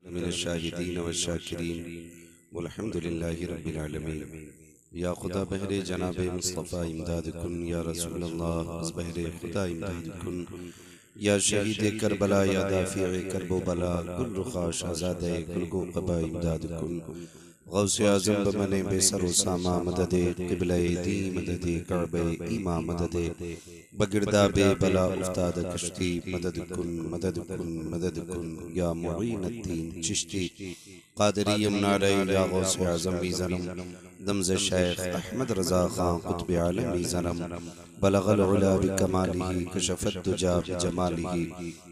मिनश्शाहिदीन वश्शाकिरीन वल्हम्दुलिल्लाहि रब्बिल आलमीन। या खुदा बहरे जनाब मुस्तफ़ा इमदाद कुन, या रसूल अल्लाह अज़ बहरे खुदा इमदाद कुन, या शहीद करबला या दाफ़िए करबो बला गुल रुखाश आज़ादे गुल गो क़बा इमदाद कुन। गौसे आज़म बमने बेसर सामा मददे क़िबले दी मददे काबे ईमा मददे बगिरदा बे बला उस्ताद कश्ती मदद कुन मदद कुन मदद कुन। या मुईन अद्दीन चिश्ती क़ादरी यमनारे या गौसे आज़म मीज़नम दमज़ शेख अहमद रज़ा खां कुतुब आलम मीज़नम बलगल उला बिकमालिही कशफ़त दुजा बिजमालिही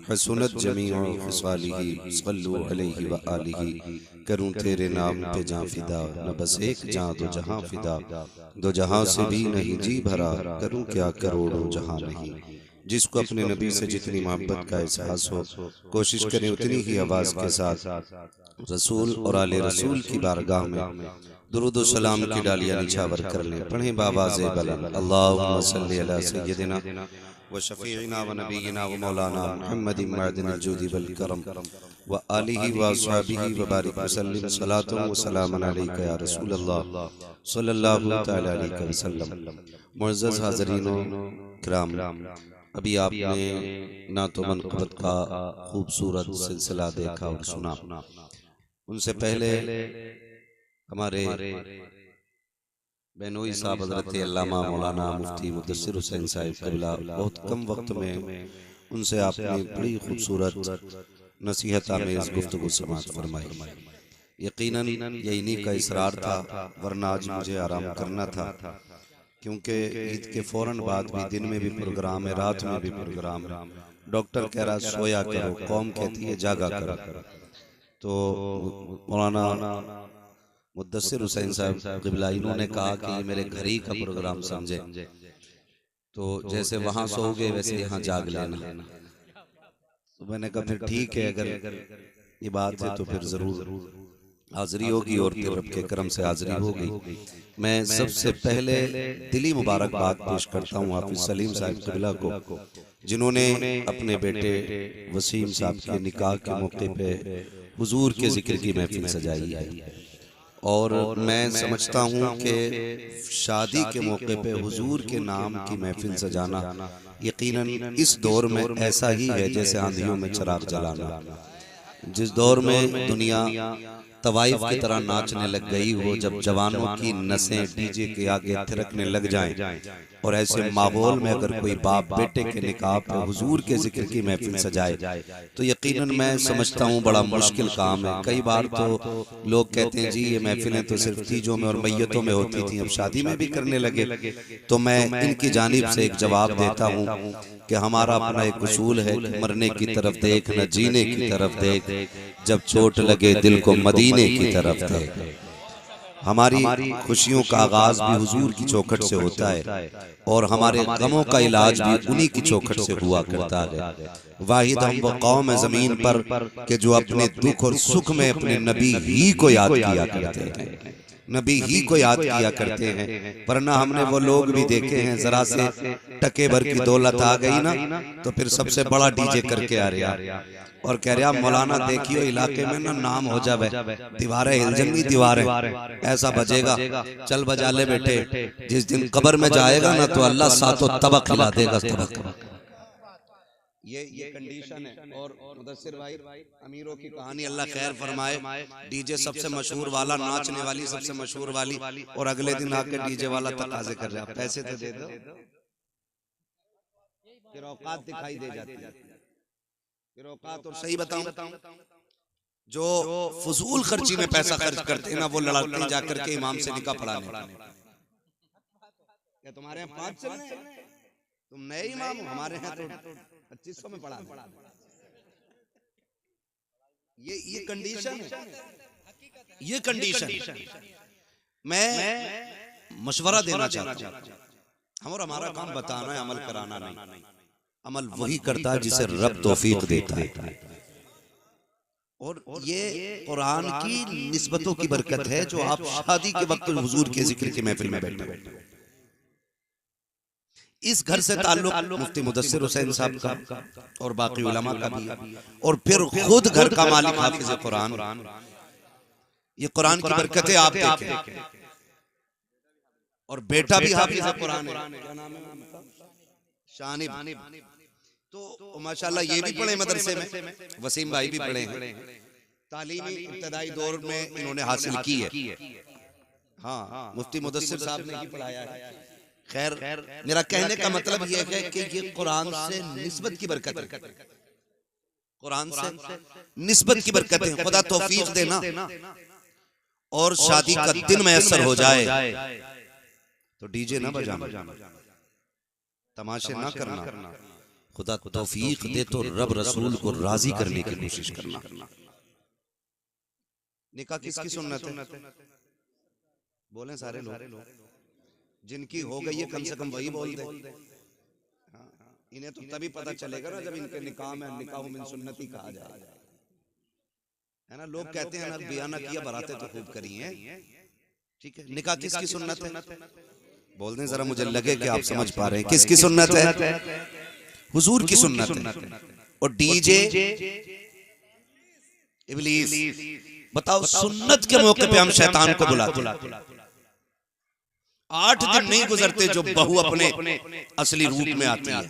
हसनत जमीउ ख़िसालिही सल्लु अलैहि व आलिही। करूं तेरे नाम पे जां फिदा, न बस एक जां दो जहां फिदा, दो जहां से भी नहीं जी भरा, करूं क्या करोड़ों जहां नहीं। जिसको अपने नबी से जितनी मोहब्बत का एहसास हो, कोशिश करें उतनी ही आवाज़ के साथ रसूल और आले रसूल की बारगाह में दुरूद व सलाम की डालियां निछावर कर लें। पढ़ें बावाज़े बुलंद अल्लाहुम्मा सल्ली अला सय्यदिना व शफ़ीइना व नबीना व मौलाना मुहम्मदिन मअदिनिल जूदि वल करम व आलिहि व अस्हाबिहि व बारिक वसल्लिम सलातुन व सलामुन अलैका या रसूल अल्लाह सल्लल्लाहु तआला अलैहि वसल्लम। मुअज़्ज़ज़ हाज़रीनो किराम, अभी आपने ना तो मनक़बत का खूबसूरत सिलसिला देखा और सुना। उनसे पहले हमारे बेनोई साहब हज़रत अल्लामा मौलाना मुफ्ती मुदस्सिर हुसैन साहिब क़िबला बहुत कम वक्त में उनसे आपने बड़ी खूबसूरत नसीहत आमेज़ गुफ्तगू समाअत फरमाई। यकीनन ये इन्हीं का इसरार था, वरना आज मुझे आराम करना था, क्योंकि ईद के फौरन बाद भी दिन में भी प्रोग्राम है, रात में भी प्रोग्राम है। डॉक्टर कह रहा सोया करो, कौम कहती है जागा करो। तो मौलाना मुदस्सिर हुसैन साहब क़िबला इन्होंने कहा कि ये मेरे घर ही का प्रोग्राम समझे, तो जैसे वहां सोओगे वैसे यहाँ जाग लेना। तो मैंने कहा फिर ठीक है, अगर ये बात है तो फिर जरूर हाजिरी होगी और फिर रब के करम से हाजिरी होगी। मैं सबसे पहले दिली मुबारकबाद पेश करता हूँ हाफिज सलीम साहब क़िबला को, जिन्होंने अपने बेटे वसीम साहब के निकाह के मौके पे हुजूर के जिक्र की महफिल सजाई है। और मैं समझता हूँ कि शादी के मौके पे हुजूर के नाम की महफिल सजाना यकीनन इस दौर में ऐसा ही है जैसे आंधियों में चिराग जलाना। जिस दौर में दुनिया तवाइफ की तरह नाचने लग गई हो, जब जवानों की नसें डीजे के आगे थिरकने लग जाएं, और ऐसे माहौल में अगर कोई बाप बेटे के निकाह पे हुजूर के जिक्र की महफिल सजाए तो यकीनन मैं समझता हूँ बड़ा मुश्किल काम है। कई बार तो लोग कहते हैं जी ये महफिलें तो सिर्फ तीजों में और मैयतों में होती थी, अब शादी में भी करने लगे। तो मैं इनकी जानिब से एक जवाब देता हूँ कि हमारा अपना एक उसूल है कि मरने की तरफ देख न जीने की तरफ देख, जब चोट लगे दिल को मदीने की तरफ देख। हमारी खुशियों का आगाज भी हुजूर की चौखट से होता है और हमारे गमों का इलाज भी उन्हीं की चौखट से हुआ करता है। वाहिद हम वो कौम है जमीन पर कि जो अपने दुख और सुख में अपने नबी ही को याद किया करते हैं, नबी ही को याद किया करते हैं। वरना हमने वो लोग भी देखे हैं, जरा से टके भर की दौलत आ गई ना तो फिर सबसे बड़ा डीजे करके आ रहा और कह रहा मौलाना देखियो इलाके में ना नाम हो जावे, दीवारें हिल जाएंगी, दीवारें ऐसा बजेगा, चल बजा ले बेटे, जिस दिन कब्र में जाएगा ना तो अल्लाह सातों तबक हिला देगा तबक। ये कंडीशन है। और मुदस्सिर भाई अमीरों की कहानी अल्लाह खैर फरमाए, डीजे सबसे मशहूर वाला, नाचने वाली सबसे मशहूर वाली, और अगले दिन आके डीजे वाला तकाजे कर रहा पैसे तो दे दो, फिर औकात दिखाई दे जाती है। फिर औकात, और सही बताऊं जो फजूल खर्ची में पैसा खर्च करते हैं ना वो लड़ाते हैं जाकर के इमाम से निकाह पढ़ाने। क्या तुम्हारे यहाँ 5 चल रहे हैं? तुम नए इमाम हो, हमारे यहाँ तो 2500 में पढ़ा। ये कंडीशन है, ये कंडीशन। मैं मशवरा देना चाहता हूँ, हम और हमारा काम बताना है, अमल कराना नहीं। अमल वही करता है जिसे रब तौफीक देता है, और ये कुरान की निस्बतों की बरकत है जो आप शादी के वक्त हुजूर के जिक्र की महफिल में बैठे। इस घर से ताल्लुक मुफ्ती मुदस्सिर हुसैन साहब का और बाकी उलमा का भी है, और फिर खुद घर का मालिक हाफिज कुरान। ये कुरान की बरकतें आप देखें, और बेटा भी हाफिज कुरान है, क्या नाम है उनका? शानिब। तो माशाल्लाह ये भी पढ़े मदरसे में, वसीम भाई भी पढ़े हैं, तालीमी इब्तदाई दौर में इन्होंने हासिल की है। हाँ, मुफ्ती मुदस्सिर साहब ने ही पढ़ाया है। खैर, मेरा कहने का मतलब यह है कि ये कुरान से निस्बत की बरकत है, कुरान से निस्बत की बरकत है। खुदा तौफीक देना और शादी का दिन मैसर हो जाए तो डीजे ना बजाना, तमाशे ना करना, खुदा तौफीक दे तो रब रसूल को राजी करने की कोशिश करना। निकाह किसकी सुन्नत है? बोलें सारे लोग, जिनकी हो गई है कम से कम वही बोल दे। इन्हें तो तभी पता चलेगा ना जब इनके निकाह में निकाह मिन सुन्नती कहा जाए, है ना। लोग कहते हैं ना बयान किया, बरातें तो खूब करी हैं, ठीक है। निकाह किसकी सुन्नत है? बोल दें जरा, मुझे लगे कि आप समझ पा रहे हैं। किसकी सुन्नत है? हुजूर की सुन्नत है। और डीजे इब्लीस। बताओ, सुन्नत के मौके पे हम शैतान को बुलाते हैं। 8 दिन नहीं गुजरते जो बहू अपने असली रूप में आती है।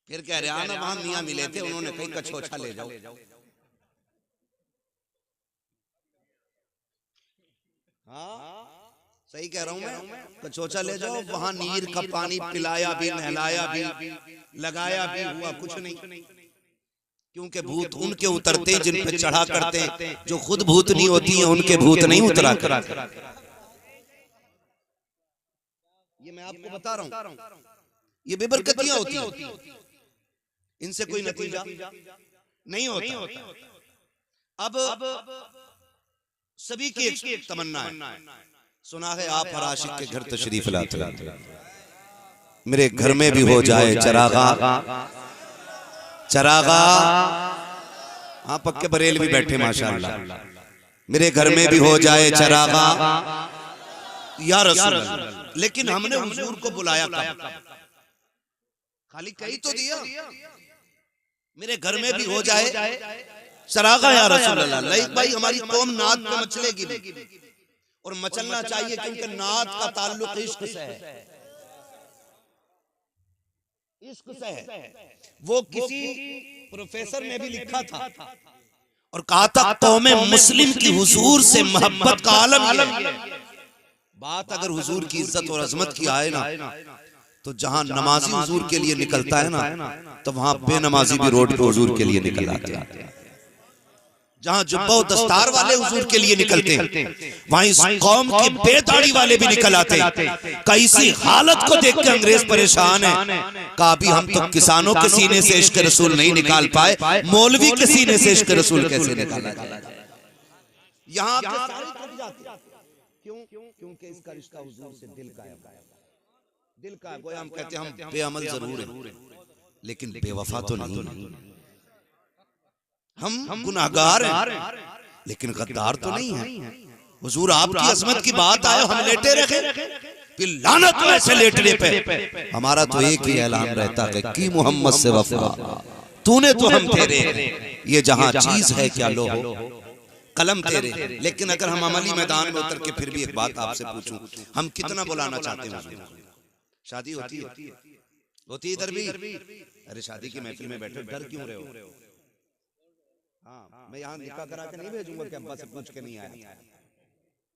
फिर कह रहे हैं ना, वहां मियां मिले थे, उन्होंने कहीं कछोछा ले जाओ। हाँ, सही कह रहा हूं मैं, कछोछा ले जाओ। वहां नीर का पानी पिलाया भी, नहलाया भी, लगाया भी, हुआ कुछ नहीं। क्योंकि भूत उनके उतरते जिन पे चढ़ा करते, जो खुद भूत नहीं होती है उनके भूत नहीं उतरा कर। ये मैं आपको बता रहा हूं, ये बेबरकतियां होती हैं, इनसे कोई नतीजा नहीं होता। अब सभी की एक तमन्ना है, सुना है आप हर आशिक के घर तशरीफ लाते, मेरे घर में भी हो जाए चरागा। चरागा, हाँ पक्के बरेल भी बैठे माशाअल्लाह, मेरे घर में भी हो जाए चरागा या रसूल अल्लाह। लेकिन हमने हुजूर को बुलाया कब? खाली कही तो दिया, मेरे घर में भी हो जाए चरागा या रसूल अल्लाह। लाइक भाई, हमारी कौम नात पे मचलेगी भी, और मचलना चाहिए, क्योंकि नात का ताल्लुक इश्क से है, इश्क से है। वो किसी प्रोफेसर ने भी लिखा था और कहा था, कौम मुस्लिम की हुजूर से मोहब्बत का आलम है। बात अगर हुजूर की इज्जत और अजमत की आए ना, तो जहां नमाजी हुजूर के लिए निकलता है ना, तो वहां बेनमाजी भी रोड पे हुजूर के लिए निकल आते हैं। जहां जुब्बा और दस्तार वाले हुजूर के लिए निकलते हैं, वहीं इस कौम के बेदाढ़ी वाले भी निकल आते हैं। इसी हालत को देख के अंग्रेज परेशान है, कहा अभी हम तो किसानों के सीने से इश्क रसूल नहीं निकाल पाए, मौलवी के सीने से इश्क रसूल कैसे निकाला जाए? यहाँ क्यों? क्योंकि इसका रिश्ता हुजूर से दिल का है, दिल का। गोया हम कहते हैं हम बेअमल जरूर हैं, लेकिन बेवफा तो नहीं। हम गुनाहगार हैं, लेकिन गद्दार तो नहीं है। हुजूर आपकी अजमत की बात आए, हम लेटे रखे, फिर लानत हो ऐसे लेटने पे। हमारा तो एक ही ऐलान रहता है कि मोहम्मद से वफा, तूने तो हम तेरे, ये जहां चीज है क्या लो हो कलम तेरे। लेकिन अगर हम अमली मैदान में उतर के फिर भी एक बात आपसे पूछूं, हम कितना बुलाना चाहते हैं? शादी होती है इधर भी। अरे शादी की महफिल में बैठे डर क्यों रहे हो? हाँ, मैं यहाँ निकाह करा के नहीं भेजूंगा कि अब्बा से पूछ के नहीं आया।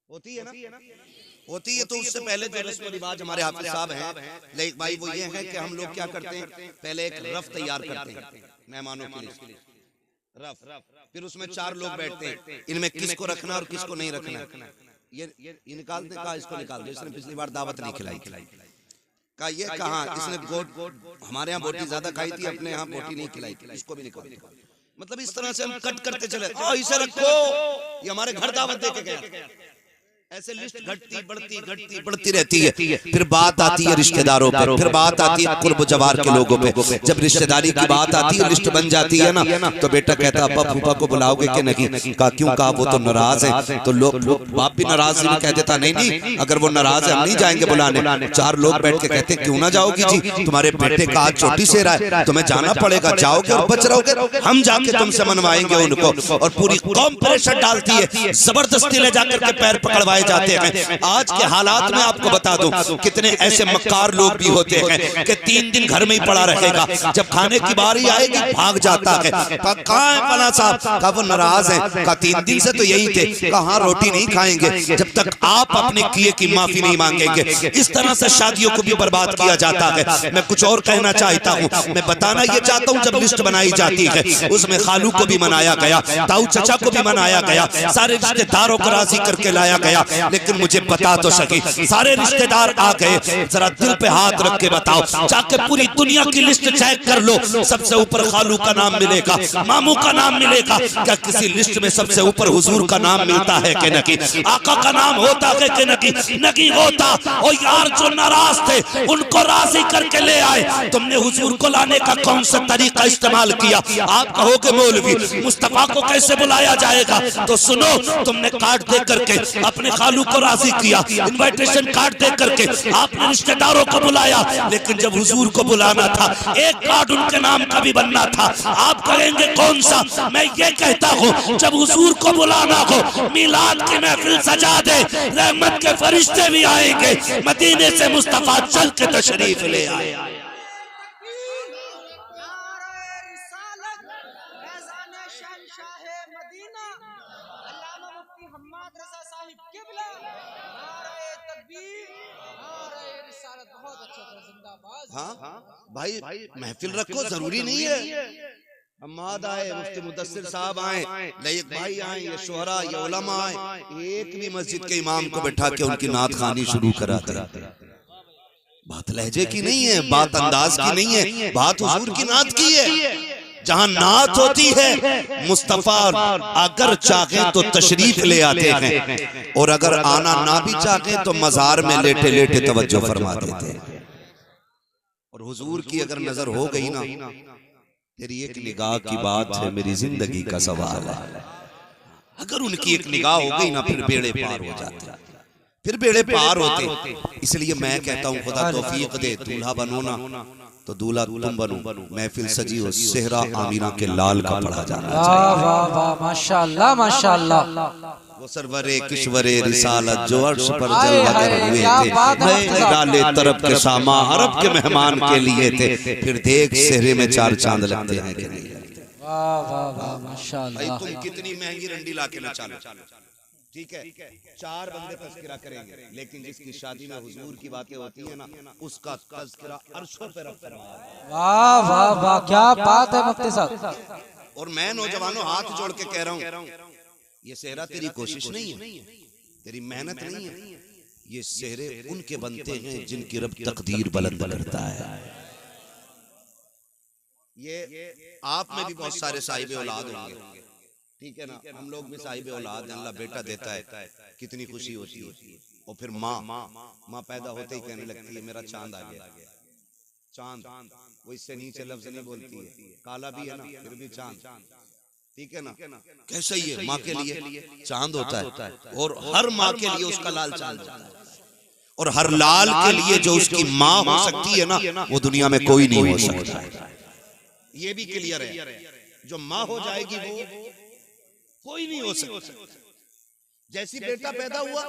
होती है ना, होती है। तो उससे पहले जो रस्म रिवाज हमारे हाफिज साहब हैं, लेकिन भाई वो ये है कि हम लोग क्या करते हैं, पहले एक रफ तैयार करते हैं मेहमानों के लिए, रफ। फिर उसमें 4 लोग बैठते हैं, इनमें किसको रखना और किसको नहीं रखना। ये निकालते, कहा इसको निकाल दो, इसने पिछली बार दावत नहीं खिलाई। कहा ये कहा, इसने हमारे यहाँ बोटी ज्यादा खाई थी, अपने यहाँ बोटी नहीं खिलाई, इसको भी निकाल। मतलब इस तरह से हम कट करते चले, इसे रखो, ये हमारे घर दावत दे के गया। ऐसे लिस्ट घटती बढ़ती रहती है। फिर बात आती है रिश्तेदारों पे, फिर बात आती है कुर्ब जवार के लोगों पे। जब रिश्तेदारी की बात आती है, लिस्ट बन जाती है ना, तो बेटा कहता अब्बा फूफा को बुलाओगे कि नहीं? कहा क्यों? कहा वो तो नाराज है। तो लोग बाप भी नाराज नहीं कह देता, नहीं अगर वो नाराज है हम नहीं जाएंगे बुलाने। चार लोग बैठ के कहते क्यों ना जाओगी जी, तुम्हारे बेटे का आज चोटी से रहा है, तुम्हें जाना पड़ेगा, जाओगे और बच रहोगे, हम जाके तुमसे मनवाएंगे उनको। और पूरी कौम प्रेशर डालती है, जबरदस्ती ले जाकर के पैर पकड़वाए जाते हैं। आज के हालात में आपको बता दूं कितने ऐसे मक्कार लोग भी होते हैं कि 3 दिन घर में ही पड़ा रहेगा, जब खाने की बारी आएगी भाग जाता है। कहाँ है फला साहब? कहा वो नाराज है। कहा 3 दिन से तो यही थे। कहा रोटी नहीं खाएंगे जब तक आप अपने किए की माफी नहीं मांगेंगे। इस तरह से शादियों को भी बर्बाद किया जाता है। मैं कुछ और कहना चाहता हूँ, मैं बताना ये चाहता हूँ, जब लिस्ट बनाई जाती है उसमें खालू को भी मनाया गया, ताऊ चचा को भी मनाया गया, सारे रिश्तेदारों को राजी करके लाया गया। लेकिन मुझे बता तो सकी, सारे रिश्तेदार आ गए, जरा दिल पे हाथ रख के बताओ, जाके पूरी दुनिया की लिस्ट चेक कर लो, सबसे ऊपर खालू का नाम मिलेगा, मामू का नाम मिलेगा? क्या किसी लिस्ट में सबसे ऊपर हुजूर का नाम मिलता है कि नहीं? आका का नाम होता है कि नहीं? नहीं होता। और यार जो नाराज थे उनको राजी करके ले आए। तुमने हुजूर को लाने का कौन सा तरीका इस्तेमाल किया? आप कहोगे मौलवी मुस्तफा को कैसे बुलाया जाएगा? तो सुनो, तुमने कार्ड दे करके अपने खालू को राजी किया, इनविटेशन कार्ड दे करके आपने रिश्तेदारों को बुलाया, लेकिन जब हुजूर को बुलाना था एक कार्ड उनके नाम का भी बनना था। आप कहेंगे कौन सा? मैं ये कहता हूँ जब हुजूर को बुलाना हो मिलाद की महफिल सजा दे, रहमत के फरिश्ते भी आएंगे, मदीने से मुस्तफा चल के तशरीफ ले आए। हाँ भाई महफिल रखो, जरूरी नहीं है हम्माद आए, मुफ्ती मुदस्सिर साहब आए, लयक भाई आए, ये शोहरा, ये उलमा आए, एक भी मस्जिद के इमाम को बैठा के उनकी नात खानी शुरू कराते। बात लहजे की नहीं है, बात अंदाज की नहीं है, बात हुजूर की नात की है। जहां नात होती है मुस्तफा अगर चाहे तो तशरीफ ले आते हैं, और अगर आना ना भी चाहे तो मजार में लेटे लेटे तवज्जो फरमा देते हैं। और हुजूर की अगर नजर हो गई ना, तेरी एक निगाह की बात है, मेरी जिंदगी का सवाल है। अगर उनकी एक निगाह हो गई ना, फिर बेड़े पार हो जाते, फिर बेड़े पार होते। इसलिए मैं कहता हूँ खुदा तौफीक दे, दूल्हा बनो ना तो दूल्हा तुम बनो, महफिल सजी हो सेहरा आमीना के लाल का पढ़ा जाना चाहिए। वाह वाह माशाअल्लाह माशाअल्लाह। वो सरवरे किश्वरे रिसालत जो अर्श पर जलवागर हुए थे, डाले तरफ के सामा अरब के मेहमान के लिए थे, फिर देख सेहरे में 4 चांद लगते हैं कि नहीं? वाह वाह वाह माशाअल्लाह। तुम कितनी महंगी रंडी लाके ना चालो, ठीक है 4 बंदे तज़किरा करेंगे, लेकिन जिसकी शादी में हुजूर की बातें होती है ना, उसका तज़किरा अर्शों पे रखता है। वाह वाह वाह क्या बात है मुफ्ती साहब। और मैं नौजवानों हाथ जोड़ के कह रहा हूँ, ये सेहरा तेरी कोशिश नहीं है, तेरी मेहनत नहीं है, ये सेहरे उनके बनते हैं जिनकी रब तकदीर बुलंद करता है। ये आप में भी बहुत सारे साहिब औलाद होंगे, ठीक है ना? हम लोग भी साहिब औलाद हैं, अल्लाह बेटा देता है, कितनी खुशी होती है। और फिर माँ पैदा होते ही कहने लगती है मेरा चांद आ गया। चांद वो इससे नीचे लफ्ज नहीं बोलती है, काला भी है ना फिर भी चांद, ठीक है ना? कैसा ही है, माँ के लिए चांद होता है, और हर माँ के लिए उसका लाल चांद होता है, और हर लाल के लिए जो उसकी माँ हो सकती है ना, वो दुनिया में कोई नहीं हो सकता। ये भी क्लियर है, जो माँ हो जाएगी वो कोई नहीं हो सकता। जैसी बेटा पैदा हुआ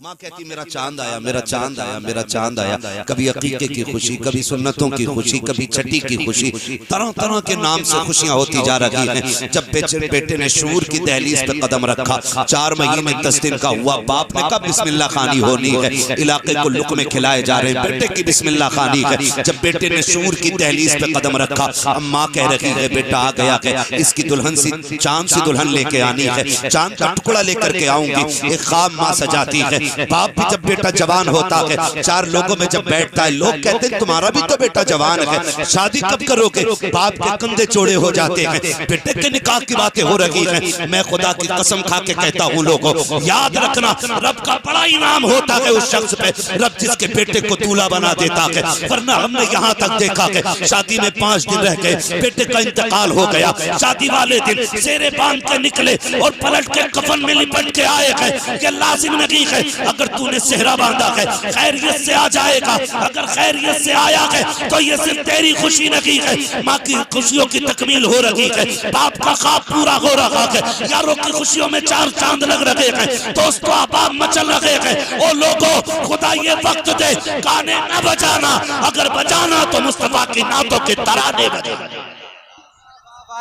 माँ कहती मेरा चांद आया, मेरा चांद आया, मेरा चांद आया। कभी अकीके की खुशी, कभी सुन्नतों की खुशी, कभी छठी की खुशी, तरह तरह के नाम से खुशियां होती जा रही हैं। जब बेटे ने शूर की दहलीज पे कदम रखा, 4 महीने 10 दिन का हुआ, बाप ने कहा बिस्मिल्लाह खानी होनी है, इलाके को लुक़मे खिलाए जा रहे हैं, बेटे की बिस्मिल्लाह खानी है। जब बेटे ने शूर की दहलीज पे कदम रखा, अब माँ कह रही है बेटा आ गया है, इसकी दुल्हन सी चांद सी दुल्हन लेके आनी है, चांद का टुकड़ा लेकर के आऊंगा। आऊंगी। एक ख्वाब माँ सजाती है। बाप भी जब बेटा जवान होता है, चार लोगों में जब बैठता है, लोग कहते हैं तुम्हारा भी तो बेटा जवान है, शादी कब करोगे? बाप के कंधे चौड़े हो जाते हैं, बेटे के निकाह की बातें हो रही हैं। मैं खुदा की कसम खा के कहता हूँ लोगों, याद रखना रब का बड़ा इनाम होता है उस शख्स पे, रब जिसके बेटे को दूल्हा बना देता है। वरना हमने यहाँ तक देखा कि शादी में 5 दिन रह गए, बेटे का इंतकाल हो गया, शादी वाले दिन सेरे बांध के निकले और पलट के कफन में लिपट के आए हैं। ये लाजिम नहीं है अगर तूने सेहरा बांधा है खैरियत से आ जाएगा, अगर खैरियत से आया है तो ये सिर्फ तेरी खुशी नहीं है, माँ की खुशियों की तकमील हो रही है, बाप का ख्वाब पूरा हो रहा है, यारों की खुशियों में 4 चांद लग रहे हैं, दोस्तों अहबाब मचल रहे हैं। ओ लोगों, खुदा ये वक्त दे गाने न बजाना, अगर बजाना तो मुस्तफा की नातों के तराने बजाना।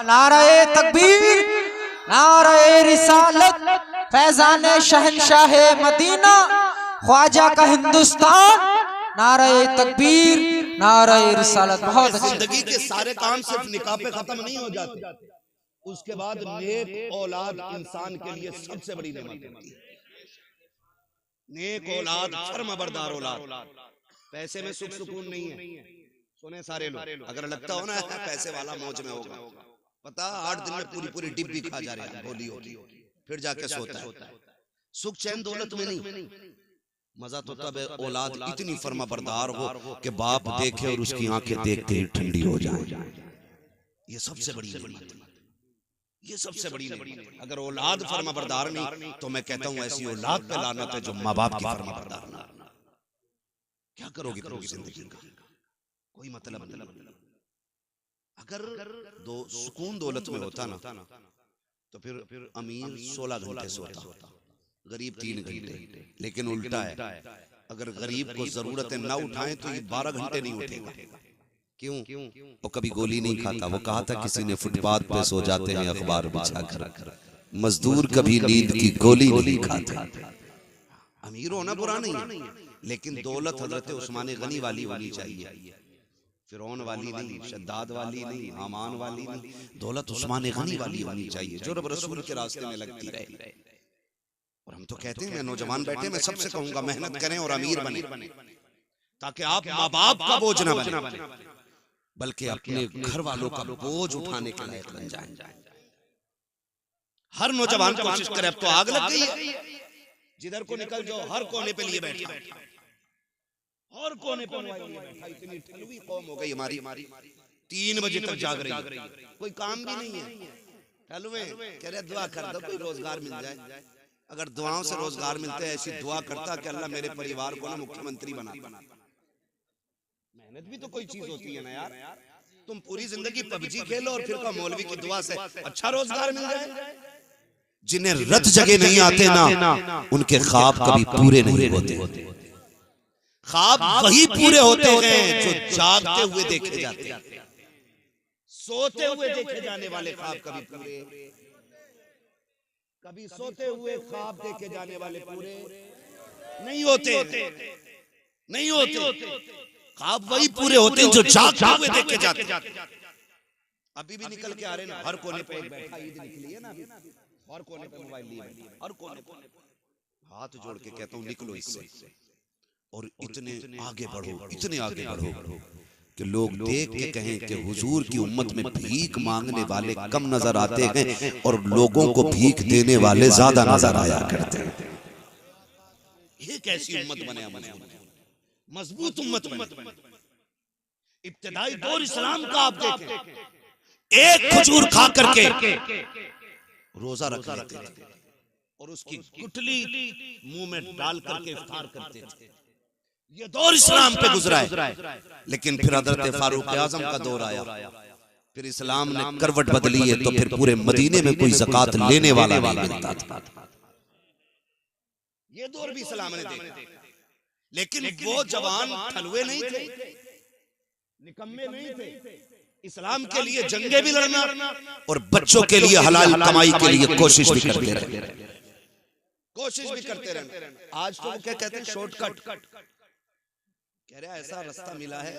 नारे तकबीर, नारे रिसालत, फैजान शहनशाह मदीना, ख्वाजा का हिंदुस्तान, नारे तकबीर, नारे रिसालत। बहुत अच्छी। जिंदगी के सारे काम सिर्फ निकाह पे खत्म नहीं हो जाते, उसके बाद नेक औलाद इंसान के लिए सबसे बड़ी नेमत होती है। नेक औलाद, फर्माबरदार औलाद। पैसे में सुख सुकून नहीं है, सुने सारे लोग, अगर लगता हो ना पैसे वाला मौज में होगा, पता 8 दिन में पूरी पूरी डिब्बी खा जा रहे हैं, होली होगी फिर जाके सोता है। सुख चैन दौलत में नहीं, मजा तो तब है औलाद इतनी फर्माबरदार हो कि बाप देखे और उसकी आंखें देखते ही ठंडी हो जाए। ये सबसे बड़ी नेमत है, ये सबसे बड़ी नेमत। अगर औलाद फर्माबरदार नहीं तो मैं कहता हूं ऐसी औलाद पे लानत है जो माँ बाप की फर्माबरदार ना। क्या करोगे पूरी जिंदगी का, कोई मतलब नहीं। अगर सुकून दौलत में होता ना तो फिर अमीर 16 घंटे सोता, गरीब 3 घंटे। लेकिन उल्टा है, अगर गरीब को जरूरतें ना उठाएं तो ये 12 घंटे नहीं उठेगा। क्यों? वो कभी गोली नहीं खाता। वो कहा था किसी ने, फुटपाथ पे सो जाते हैं अखबार बिछाकर, मजदूर कभी नींद की गोली नहीं खाता। अमीर होना बुरा नहीं है, लेकिन दौलत हजरत उस्मान गनी वाली होनी चाहिए, फिरौन वाली नहीं, शद्दाद वाली नहीं, हामान वाली नहीं। दौलत उस्मान गनी वाली होनी चाहिए जो रब रसूल के रास्ते में लगती रहे। और हम तो कहते हैं, मैं नौजवान बैठे, मैं सबसे कहूंगा मेहनत करें और अमीर बने, ताकि आप माँ बाप का बोझ न बने, बल्कि अपने घर वालों का बोझ उठाने के लायक बन जाए। हर नौजवान कोशिश करे। अब तो आग लग गई है, जिधर को निकल जाओ हर कोने पे लिए बैठा, हर कोने पे मोबाइल लिए बैठा। इतनी ठलुई कौम हो गई हमारी, 3 बजे तक जाग रही है, कोई काम भी नहीं है। ठलुए कह रहे दुआ कर दो कोई रोजगार मिल जाए। अगर दुआओं से रोजगार मिलते, ऐसी दुआ करता कि अल्लाह मेरे परिवार को ना मुख्यमंत्री बना। मेहनत भी तो कोई चीज होती है ना यार। तुम पूरी जिंदगी पबजी खेलो और फिर मौलवी की दुआ से अच्छा रोजगार मिल जाए। जिन्हें रत जगह नहीं आते ना, उनके ख्वाब कभी पूरे नहीं होते। ख्वाब वही पूरे होते हैं जो जागते हुए देखे जाते हैं। सोते हुए देखे जाने वाले ख्वाब कभी पूरे, कभी सोते हुए ख्वाब देखे जाने वाले पूरे नहीं होते, नहीं होते। ख्वाब वही पूरे होते हैं जो जागते हुए देखे जाते हैं। अभी भी निकल के आ रहे ना, हर कोने पे बैठा, ईद निकली है ना, हर कोने पे मोबाइल लिए, हर कोने पे। हाथ जोड़ के कहता हूँ निकलो इससे और इतने आगे बढ़ो, इतने आगे बढ़ो कि लोग देख के कहें कि हुजूर की उम्मत में भीख मांगने वाले कम नजर आते हैं और लोगों को भीख देने वाले ज्यादा नजर आया करते हैं। ये कैसी उम्मत बने, मजबूत उम्मत बने। इब्तिदाई दौर इस्लाम का आप देखें, एक खजूर खा करके रोजा रख लेते थे और उसकी गुठली मुंह में डाल करके इफ्तार करते थे। ये दौर इस्लाम पे गुजरा है। लेकिन फिर हजरत फारूक आजम का दौर आया, फिर इस्लाम ने करवट बदली है, तो फिर पूरे मदीने में कोई ज़कात लेने वाला नहीं मिलता था। ये दौर भी इस्लाम ने देखा, लेकिन वो जवान ठलुए नहीं थे, निकम्मे नहीं थे। इस्लाम के लिए जंगे भी लड़ना और बच्चों के लिए हलाल कमाई के लिए कोशिश भी करते रहे, कोशिश भी करते रहे। आज तो क्या कहते हैं, शॉर्टकट। कह रहा ऐसा रास्ता मिला है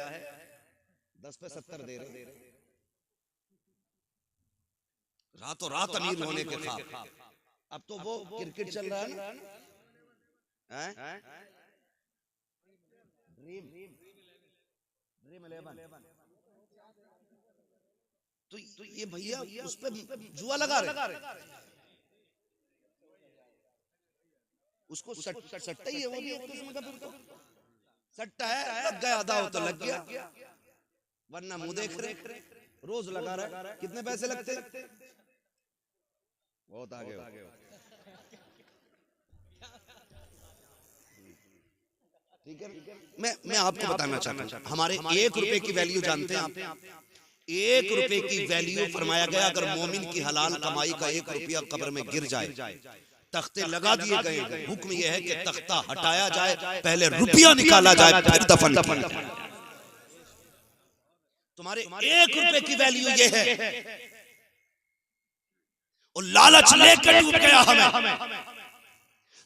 10 पे 70 दे रहे, रातों रात अमीर होने के ख्वाब। अब तो वो क्रिकेट चल रहा है ना, ड्रीम 11। तो ये भैया उस पे जुआ लगा रहे, उसको सट्टा ही है, वो भी एक किस्म का फिर तो सट्टा है, लग गया आधा हो तो लग गया, वरना मुंह देख रहे, रोज लगा रहा है। कितने पैसे लगते? बहुत आगे हो। ठीक है, मैं आपको बताना चाहता हूं, हमारे 1 रुपए की वैल्यू जानते हैं आप? 1 रुपए की वैल्यू फरमाया गया, अगर मोमिन की हलाल कमाई का 1 रुपया कब्र में गिर जाए, तख्ते लगा दिए गए, हुक्म यह है कि तख्ता हटाया जाए, पहले रुपया निकाला जाए, फिर दफन किया। तुम्हारे 1 रुपए की वैल्यू ये है, और लालच लेकर डूब गया हमें,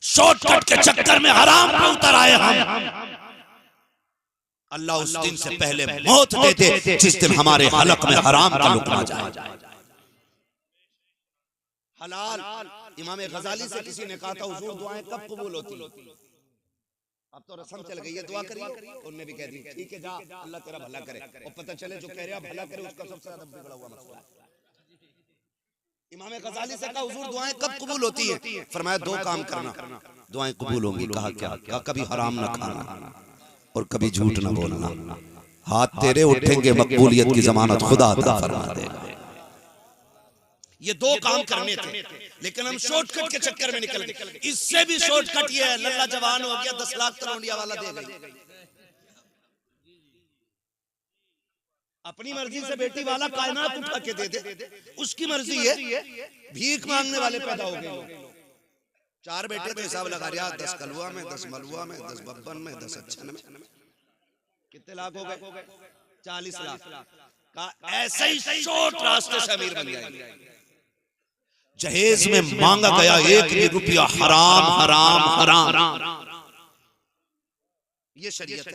शॉर्टकट के चक्कर में हराम पे उतर आए हम। अल्लाह उस दिन से पहले मौत दे दे जिस दिन हमारे हलक में हराम का लुकमा जाए। हलाल, इमाम गजाली से किसी ने कहा था हुजूर दुआएं कब कबूल होती? अब तो रस्म चल गई है, दुआ करिए। उन्होंने भी कह दी ठीक है जा, अल्लाह तेरा भला करे, और पता चले जो कह रहे हैं भला करे उसका सबसे ज्यादा बिगड़ा हुआ मसला है। इमाम गजाली से कहा हुजूर दुआएं कब कबूल होती है? फरमाया 2 काम करना, दुआएं कबूल होंगी। कहा क्या? कहा कभी हराम ना खाना और कभी झूठ ना बोलना। हाथ तेरे उठेंगे, मकबूलियत की जमानत खुदा अता फरमा देगा। ये 2 काम करने थे, लेकिन हम शॉर्टकट के चक्कर में निकल गए। इससे भी शॉर्टकट ये है, लल्ला जवान हो गया, 10 लाख तलौंडिया वाला दे गई। अपनी मर्जी से बेटी वाला कायनात उठा के दे दे, उसकी मर्जी है। भीख मांगने वाले पैदा हो गए। 4 बेटे तो हिसाब लगा रहा, 10 कलवा में, 10 मलुआ में, 10 बब्बन में, 10 अच्छन में, कितने लाख हो गए? 40 लाख का ऐसे ही शॉर्ट रास्ते से अमीर बन जाएंगे। जहेज में मांगा गया 1 रुपया हराम हराम हराम। ये शरीयत है,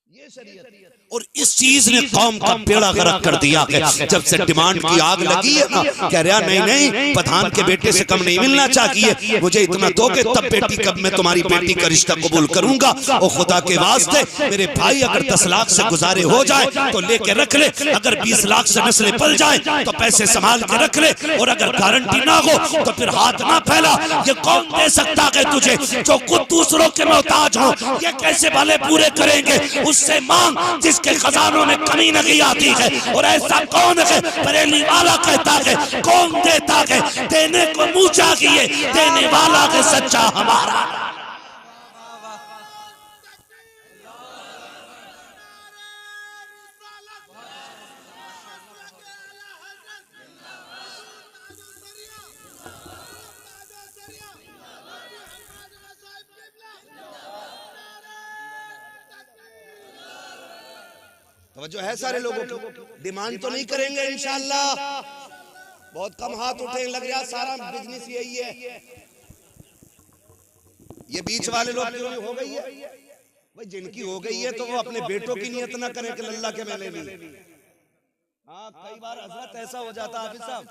ये शरीयत। और इस चीज ने कौम का बेड़ा गर्क कर दिया है। जब से डिमांड की आग लगी है ना, कह रहा नहीं नहीं पठान के बेटे से कम नहीं मिलना चाहिए, मुझे इतना दोगे तब बेटी कब मैं तुम्हारी बेटी का रिश्ता कबूल करूंगा। और खुदा के वास्ते मेरे भाई अगर 10 लाख से गुजारे हो जाए तो लेके रख ले, अगर 20 लाख से नस्लें पल जाए तो पैसे संभाल के रख ले, और अगर गारंटी ना हो तो फिर हाथ ना फैला। ये कौन दे सकता है तुझे जो खुद दूसरों के मोहताज हो? ये कैसे भले पूरे करेंगे? उससे मांग जिसके खजानों में कमी नहीं आती है। और ऐसा कौन है? बरेली वाला कहता है कौन देता है? देने को मुंह चाहिए, देने वाला है सच्चा हमारा। जो है सारे लोगों की डिमांड तो नहीं करेंगे इंशाअल्लाह, बहुत कम हाथ उठे, लग रहा सारा बिजनेस यही है। ये बीच वाले लोग क्यों हो गई है भाई? जिनकी हो गई है तो वो अपने बेटों की नियत ना करें कि अल्लाह के मेले में। हाँ कई बार हजरत ऐसा हो जाता हाफिज साहब,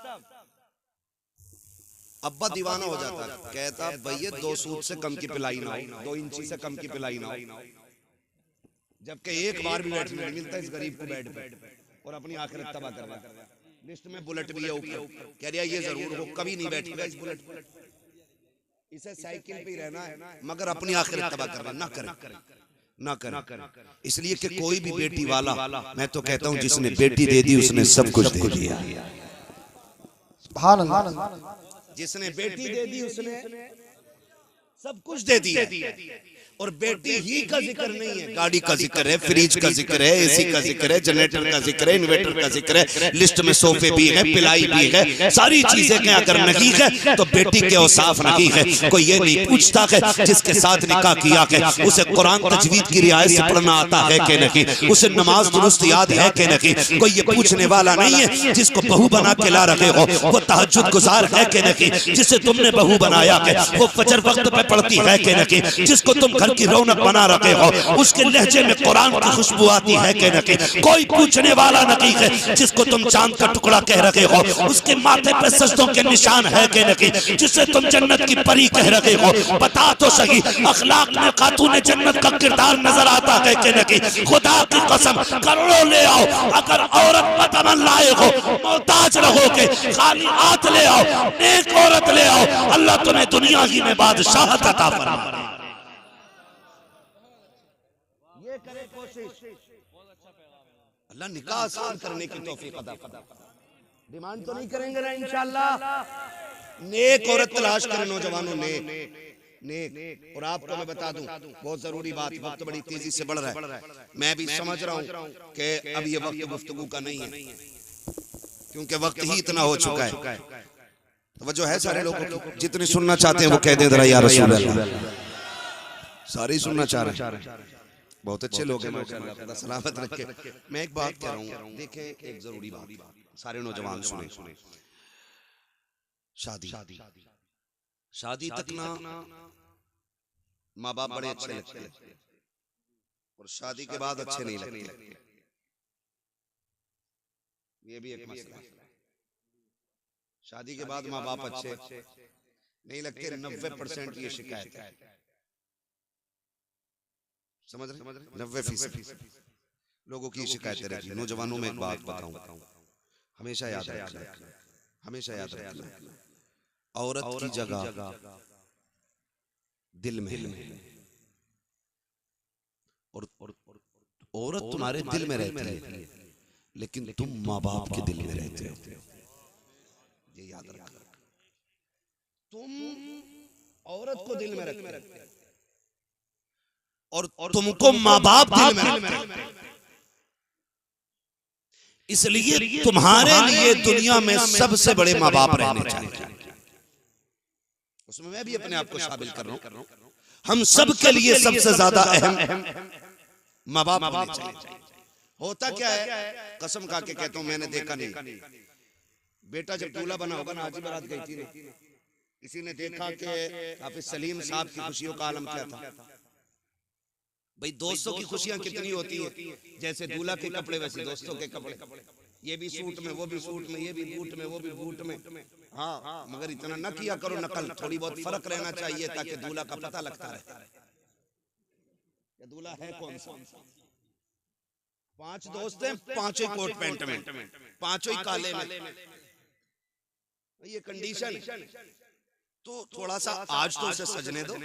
अब्बा दीवाना हो जाता, कहता भैया 2 सूद से कम की पिलाई ना हो, 2 इंची से कम की पिलाई ना हो। जबकि एक बार भी बैठ नहीं मिलता इस गरीब को बेड पे, और अपनी आखिरत तबाह कर रहा है। लिस्ट में बुलेट भी है ऊपर, कह रहा ये जरूर हो, कभी नहीं बैठेगा इस बुलेट पर, इसे साइकिल पे ही रहना है, मगर अपनी आखिरत तबाह कर रहा। ना करें, ना करें, इसलिए कि कोई भी बेटी वाला, मैं तो कहता हूँ जिसने बेटी दे दी उसने सब कुछ दे दिया। जिसने बेटी दे दी उसने सब कुछ दे दिया। और बेटी ही का जिक्र नहीं है, गाड़ी का जिक्र है, फ्रिज का जिक्र है, एसी का जिक्र है, जनरेटर का जिक्र है, इन्वर्टर का जिक्र है, लिस्ट में सोफे भी है, पिलाई भी है, सारी चीजें क्या अगर नहीं है तो बेटी के औसाफ नहीं है। कोई ये नहीं पूछता है जिसके साथ निकाह किया है उसे कुरान तजवीद की रियायत से पढ़ना आता है कि नहीं, उसे नमाज दुरुस्त याद है कि नहीं। कोई ये पूछने वाला नहीं है जिसको बहू बना के ला रहे हो वो तहज्जुद गुजार है कि नहीं, जिसे तुमने बहू बनाया है वो फजर वक्त पे पढ़ती है कि नहीं, जिसको तुम घर की रौनक बना रखे हो, उसके लहजे में कुरान की खुशबू आती है कि नहीं, कोई पूछने वाला नहीं है। जिसको तुम चांद का टुकड़ा कह रहे हो, उसके माथे पे सजदों के निशान है कि नहीं, जिसे तुम जन्नत की परी कह रहे हो, बता तो सही अखलाक में खातून जन्नत का किरदार नजर आता है कि नहीं। खुदा की कसम करोड़ों ले आओ, अगर औरत बतमन लाए हो, मोहताज रहोगे, खाली हाथ ले आओ, नेक औरत ले आओ, अल्लाह तुम्हें दुनिया ही में बादशाहत अता फरमाए। ये करे कोशिश, अल्लाह निकाह आसान करने की तौफीक अता फरमाए। डिमांड तो नहीं करेंगे ना इंशाअल्लाह। नेक औरत तलाश करें नौजवानों, नेक नेक। और आपको मैं बता दूं बहुत जरूरी बात, वक्त बड़ी तेजी से बढ़ रहा है, मैं भी समझ रहा हूं कि अब ये वक्त गुफ्तगू का नहीं है, क्योंकि वक्त ही इतना हो चुका है। तवज्जो है सारे लोगों की, जितने सुनना चाहते हैं वो कह दे जरा या रसूल अल्लाह। सारे ही सुनना चाह रहे हैं, बहुत अच्छे लोग हैं माशाअल्लाह, खुदा सलामत रखे। मैं एक बात कह रहा हूं, देखें एक जरूरी बात, सारे नौजवान सुने। शादी तक ना माँ बाप बड़े अच्छे लगते हैं, और शादी के बाद अच्छे नहीं लगते, ये भी एक मसला है। शादी के बाद माँ बाप अच्छे नहीं लगते, 90% ये शिकायत है, समझ रहे? 90% लोगों की शिकायतें रहती है। नौजवानों में एक बात बताऊं, हमेशा याद रखना, हमेशा याद रखना, औरत की जगह दिल में है, और औरत तुम्हारे दिल में रहती है, लेकिन तुम माँ बाप के दिल में रहते हो, ये याद रखना। तुम औरत को दिल में रखते हो और तुमको माँ बाप दिल में रखते हैं। इसलिए तुम्हारे लिए दुनिया में सबसे बड़े माँ बाप रहने चाहिए। उसमें मैं भी अपने आप को शामिल कर रहा हूं, हम सब के लिए सबसे ज्यादा अहम माँ बाप होने चाहिए। होता क्या है, कसम खा के कहता हूं, मैंने देखा नहीं, बेटा जब दूल्हा बना होगा ना, हाजी बारात गई थी, किसी ने देखा कि हाफिज सलीम साहब की खुशियों का आलम क्या था। भाई दोस्तों की खुशियां कितनी होती है, जैसे दूल्हा के कपड़े वैसे दोस्तों के कपड़े, ये भी सूट में, वो भी सूट में, ये भी बूट में, वो भी बूट में। हाँ, मगर इतना न किया करो नकल, थोड़ी बहुत फर्क रहना चाहिए ताकि दूल्हा का पता लगता रहे कि दूल्हा है कौन सा। 5 दोस्त हैं, 5 कोट पैंट में, 5 काले में, ये कंडीशन। तो थोड़ा सा आज तो उसे सजने दो,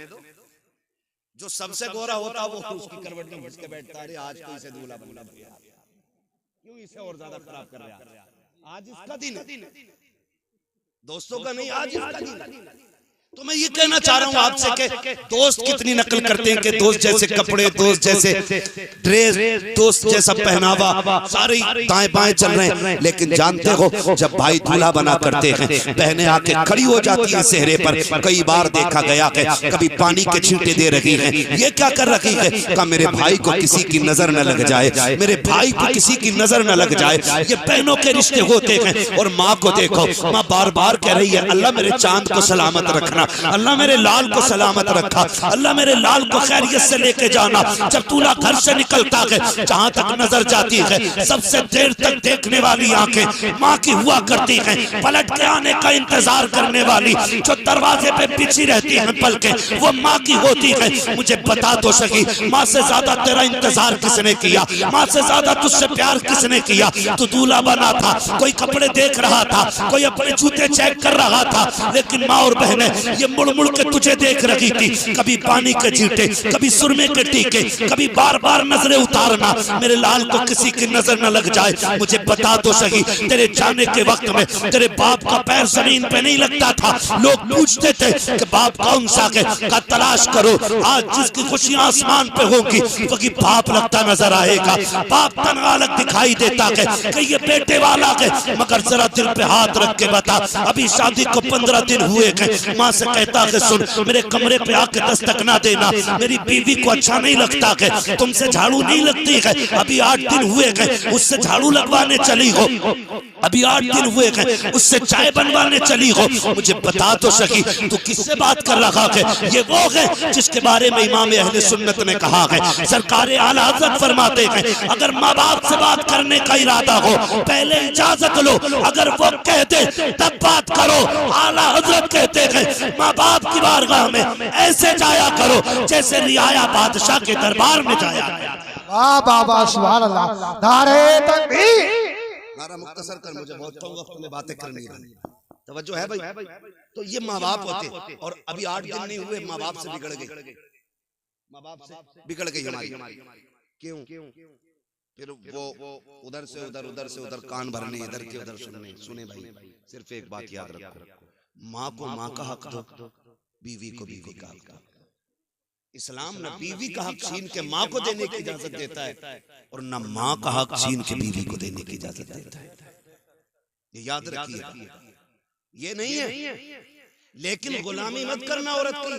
जो सबसे गोरा होता वो उसकी करवट में घुस के बैठता है, आज तो इसे दूल्हा बनना पड़ेगा, क्यों इसे और ज्यादा खराब कर रहा है। आज इसका दिन है, दोस्तों का नहीं, आज इसका दिन है। तो मैं ये कहना चाह रहा हूँ आपसे कि दोस्त कितनी नकल करते हैं कि दोस्त जैसे कपड़े, दोस्त जैसे ड्रेस, दोस्त जैसा पहनावा, सारे दाएं बाएं चल रहे हैं। लेकिन जानते हो, जब भाई दूल्हा बना करते हैं, बहनें आके खड़ी हो जाती हैं सेहरे पर। कई बार देखा गया है, कभी पानी के छींटे दे रही हैं, ये क्या कर रही है, कहा मेरे भाई को किसी की नजर न लग जाए, मेरे भाई को किसी की नजर न लग जाए। ये बहनों के रिश्ते होते हैं। और माँ को देखो, माँ बार बार कह रही है, अल्लाह मेरे चांद को सलामत रखना, अल्लाह मेरे लाल को सलामत रखा, अल्लाह मेरे लाल को खैरियत से लेके जाना। जब दूल्हा घर से निकलता है, जहां तक नजर जाती है, सबसे देर तक देखने वाली आंखें माँ की हुआ करती हैं। पलट के आने का इंतजार करने वाली जो दरवाजे पे बिछी रहती है पलकें, वो माँ की होती है। मुझे बता तो सही, माँ से ज्यादा तेरा इंतजार किसने किया, माँ से ज्यादा तुझसे प्यार किसने किया। तू दूल्हा बना था, कोई कपड़े देख रहा था, कोई अपने जूते चेक कर रहा था, लेकिन माँ और बहनें ये मुड़ मुड़ के तुझे देख रही थी। कभी पानी के छींटे, कभी सुरमे के टीके, कभी बार बार नजरें उतारना, मेरे लाल को किसी की नजर न लग जाए। मुझे बता तो सही, तेरे जाने के वक्त में तेरे बाप का पैर जमीन पे नहीं लगता था। लोग पूछते थे कि बाप कौन सा है, का तलाश करो। आज जिसकी खुशियां आसमान पे होंगी, वही बाप लगता नजर आएगा। बाप तनहा अलग दिखाई देता है कि ये बेटे वाला है, मगर जरा दिल पे हाथ रख के बता, अभी शादी को 15 दिन हुए हैं। माँ से कहता है, सुन मेरे कमरे पे आके दस्तक ना देना, मेरी बीवी को अच्छा नहीं लगता है, तुमसे झाड़ू नहीं लगती है, अभी 8 दिन हुए हैं, उससे झाड़ू लगवाने चली हो। अभी 8 दिन हुए हैं, उससे चाय बनवाने चली हो, मुझे बता तो सकी तू किससे बात कर रहा है? ये वो है जिसके बारे में इमाम अहले सुन्नत ने कहा है, सरकार आला हज़रत फरमाते हैं, अगर माँ बाप से बात करने का इरादा हो पहले इजाजत लो, अगर वो कहते तब बात करो। आला हज़रत कहते हैं माँ बाप की बारगाह में ऐसे जाया करो जैसे रियाया बादशाह के दरबार में जाया। वाह बाबा सुभान अल्लाह, नारे तकबीर। नारा मुख्तसर कर, मुझे बहुत कम वक्त में बातें करनी है, तवज्जो है भाई। तो ये माँ बाप होते, और अभी 8 दिन नहीं हुए माँ बाप से बिगड़ गई, माँ बाप से बिगड़ गई हमारी। क्यों? फिर वो उधर से उधर, उधर से उधर कान भरने, इधर के उधर सुनने। सुने भाई, सिर्फ एक बात याद रखो, माँ को माँ का हक दो, बीवी को बीवी का हक दो। इस्लाम न बीवी का हक छीन के माँ को देने की इजाजत देता है, और न माँ का हक छीन के बीवी को देने की इजाजत देता है। ये याद रखिए, ये नहीं है। लेकिन गुलामी मत करना औरत की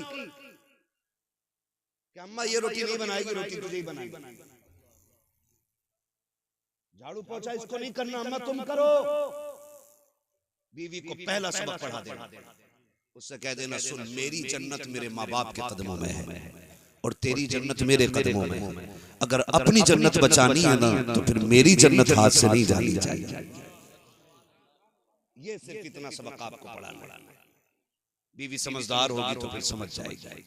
कि अम्मा ये रोटी नहीं बनाएगी, रोटी तुझे ही बनाएगी। झाड़ू पोछा इसको नहीं करना, अम्मा तुम करो। बीवी को पहला सबक पढ़ा देना, उससे कह देना सुन, मेरी जन्नत मेरे माँ बाप के कदमों में है और तेरी जन्नत मेरे कदमों में है। अगर अपनी जन्नत बचानी है ना तो फिर मेरी जन्नत हाथ से नहीं जानी चाहिए। ये सिर्फ इतना सबक आपको पढ़ाना है। बीवी समझदार होगी तो फिर समझ जाएगी,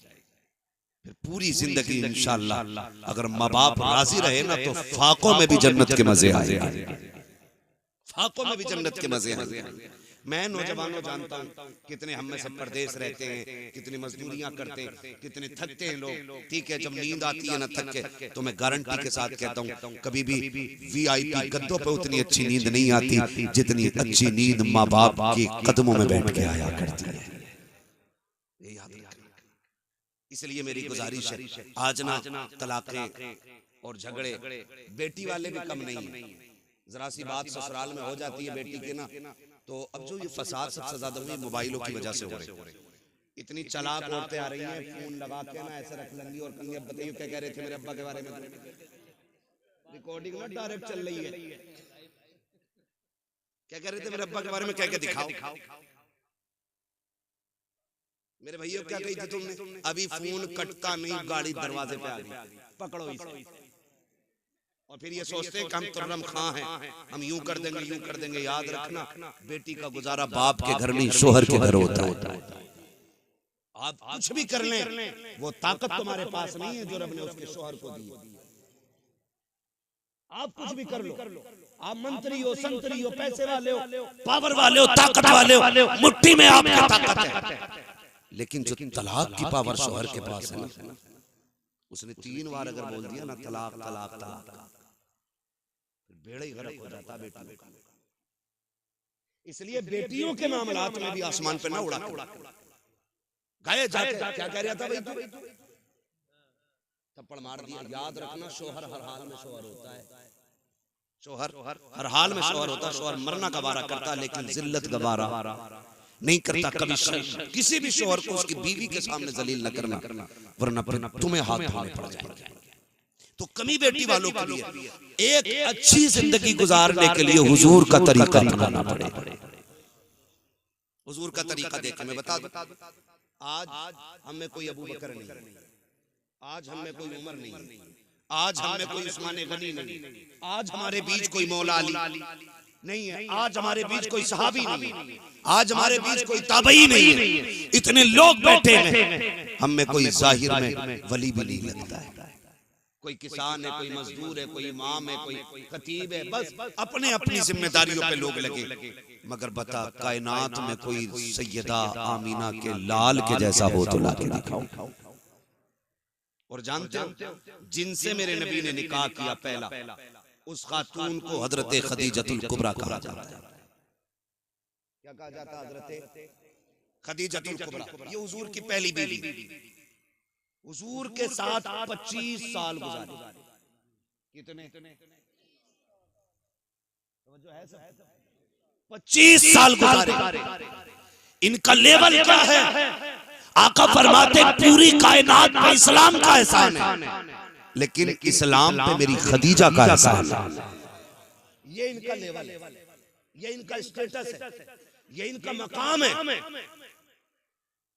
फिर पूरी जिंदगी इंशाअल्लाह अगर माँ बाप राजी रहे ना तो फाकों में भी जन्नत के मजे आएंगे, फाकों में भी जन्नत के मजे आएंगे। मैं नौजवानों जानता हूँ कितने हम में से परदेश रहते हैं, कितनी मजदूरियां करते हैं, कितने थकते हैं लोग। ठीक है, जब नींद आती है ना थक के, तो मैं गारंटी के साथ कहता हूँ कभी भी VIP गद्दों पे उतनी अच्छी नींद नहीं आती जितनी अच्छी नींद माँ बाप के कदमों में बैठ के आया करती है। ये याद रखना। इसलिए मेरी गुजारिश है, आज ना तलाक़ें और झगड़े बेटी वाले भी कम नहीं है। जरा सी बात ससुराल में हो जाती है बेटी के ना, तो अब जो ये फसाद सबसे ज्यादा हुई मोबाइलों की वजह से हो रहे हैं। इतनी चालाक औरतें आ रही हैं, फोन लगा के ना ऐसे रख लेंगी और कहेंगी अब बताइए क्या कह रहे थे मेरे अब्बा के बारे में। रिकॉर्डिंग ना डायरेक्ट चल रही है, क्या कह रहे थे मेरे अब्बा के बारे में, कह के दिखाओ। मेरे भैया क्या कही थी तुमने? अभी फोन कटता नहीं, गाड़ी दरवाजे पे आ गई, पकड़ो इसे। और फिर ये सोचते हैं कि हम तुर्रम खां हैं, हम यूं कर देंगे। याद रखना, बेटी का गुजारा बाप के घर नहीं शोहर के घर होता है। आप कुछ भी कर लें, वो ताकत तुम्हारे पास नहीं है जो रब ने उसके शोहर को दी। आप कुछ भी कर लो, आप मंत्री हो, संतरी हो, पैसे वाले हो, पावर वाले हो, ताकत वाले हो, मुट्ठी में आपकी ताकत है। लेकिन जो तलाक की पावर शोहर के पास है ना, उसने 3 बार अगर बोल दिया ना तलाक तलाक तलाक, बेड़ा ही गर्क हो जाता बेटियों का। इसलिए बेटियों के मामलात में भी आसमान पे ना उड़ा गए जाके। क्या कह रहा था भाई तू? थप्पड़ मार दिया। याद रखना, शोहर हर हाल में शोहर होता है, शोहर हर हाल में शोहर होता है। शोहर मरना गवारा करता लेकिन जिल्लत गवारा नहीं करता कभी। किसी भी शोहर को उसकी बीवी के सामने जलील न करना, वरना फिर तुम्हें हाथ धोने पड़ जाएंगे। तो कमी बेटी वालों के लिए एक अच्छी जिंदगी गुजारने के लिए हुजूर का तरीका अपनाना पड़ेगा। हुजूर का तरीका देखकर मैं बता दूं, आज हम में कोई अबू बकर नहीं, आज हम में कोई उमर नहीं, आज हम में कोई उस्मान गनी नहीं, आज हमारे बीच कोई मौला अली नहीं है, आज हमारे बीच कोई सहाबी नहीं है, आज हमारे बीच कोई ताबई नहीं है। इतने लोग बैठे हैं, हम में कोई जाहिर में वली भी नहीं लगता है। कोई किसान है, कोई मजदूर है, कोई इमाम है, कोई खतीब है, बस अपने अपनी जिम्मेदारियों पे लोग लगे। मगर बता, कायनात में कोई सैयदा आमीना के लाल के जैसा हो तो लाके दिखाओ। और जानते हो जिनसे मेरे नबी ने निकाह किया पहला, उस खातून को हजरत खदीजतुल कुबरा कहा जाता है। क्या कहा जाता है? हजरत खदीजतुल कुबरा। ये हुजूर की पहली बीवी। हुजूर के साथ 25 साल गुजारे। कितने? 25 साल गुजारे। इनका लेवल क्या है? आका फरमाते पूरी कायनात पे इस्लाम का एहसान है, लेकिन इस्लाम पे मेरी खदीजा का एहसान है। ये इनका लेवल है, ये इनका स्टेटस है, ये इनका मकाम है।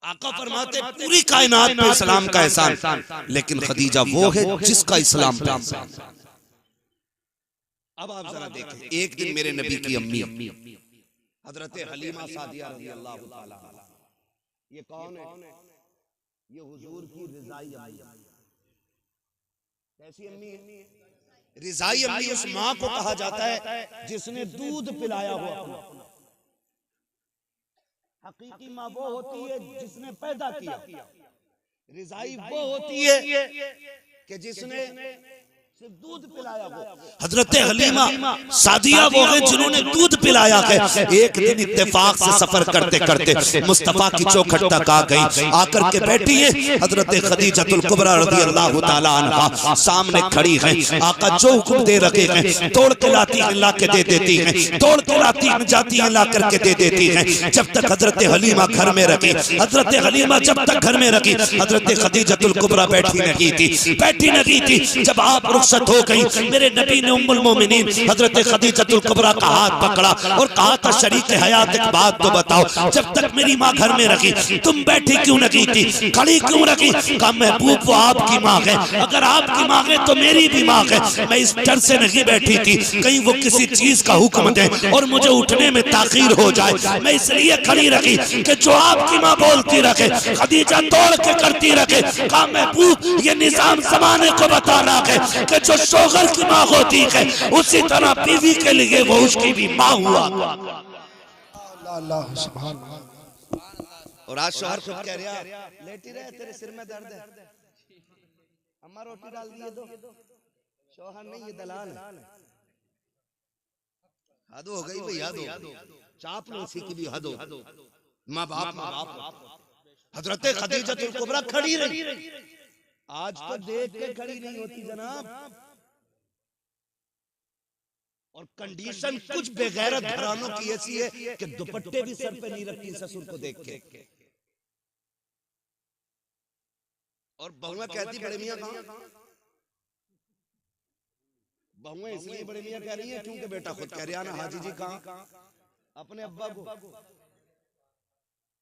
आका फरमाते पूरी कायनात पे इस्लाम का एहसान, लेकिन खदीजा वो है जिसका इस्लाम पे एहसान। अब आप जरा देखें, एक दिन मेरे नबी की अम्मी हजरत हलीमा सादिया रज़ी अल्लाह ताला, ये कौन है? ये हुजूर की रिजाई अम्मी। कैसी अम्मी है? रिजाई अम्मी उस माँ को कहा जाता है जिसने दूध पिलाया हुआ। हकीकी माँ वो होती है जिसने पैदा किया, रिजाई वो होती है कि जिसने सिर्फ दूध पिलाया हुआ। हजरत हलीमा सादिया वो है जिन्होंने दूध पिलाया है। एक दिन इत्तेफाक से सफर करते करते मुस्तफा की चौखट तक आ गई, आकर के बैठी है हजरत खदीजतुल कुबरा रज़ी अल्लाह ताला अन्हा सामने खड़ी है। आका जो हुक्म दे रखे हैं तोड़ के लाती है, ला के दे देती है, तोड़ के लाती है, जाती है, ला करके दे देती है। जब तक हजरत हलीमा घर में रखी, हजरत हलीमा जब तक घर में रखी, हजरत खदीजतुल कुबरा बैठी नहीं थी। जब आप रुखसत हो गई, मेरे नबी ने उम्मुल मोमिनीन हजरत खदीजतुल कुबरा का हाथ पकड़ा और कहा था शरीक हयात एक बात तो बताओ, जब तक मेरी माँ घर में रखी तुम बैठी क्यों नहीं थी, खड़ी क्यों रखी? कहा महबूब वो आपकी माँ है, अगर आपकी माँ है तो मेरी भी माँ है। मैं इस डर से नहीं बैठी थी कहीं वो किसी चीज का हुक्म दे और मुझे उठने में ताखीर हो जाए, मैं इसलिए खड़ी रखी कि जो आपकी माँ बोलती रखे खदीजा तोड़ के करती रखे। कहा महबूब ये निजाम जमाने को बता रहा है कि जो शोहर की माँ होती है उसी तरह बीवी के लिए वो उसकी भी माँ हुआ। अल्लाह सुभान अल्लाह। और आज शोहर खुद कह रहा लेटी रहे, तेरे सिर में दर्द है, अम्मा रोटी डाल दिए दो। शोहर नहीं, ये दलाल है। हद हो गई भाई, हद हो, चापलूसी की भी हद हो। माँ बाप हजरत खदीजतुल कुबरा खड़ी रही, आज तो देख के खड़ी नहीं होती जनाब। और कंडीशन कुछ बेगैरत घरानों की ऐसी है कि दुपट्टे भी सर पे नहीं रखती ससुर को देख के। और बहुएं कहती बड़े मियां कहां? बहुएं इसलिए बड़े मियां कह रही है क्योंकि बेटा खुद कह रहा ना हाजी जी कहां? अपने अब्बा को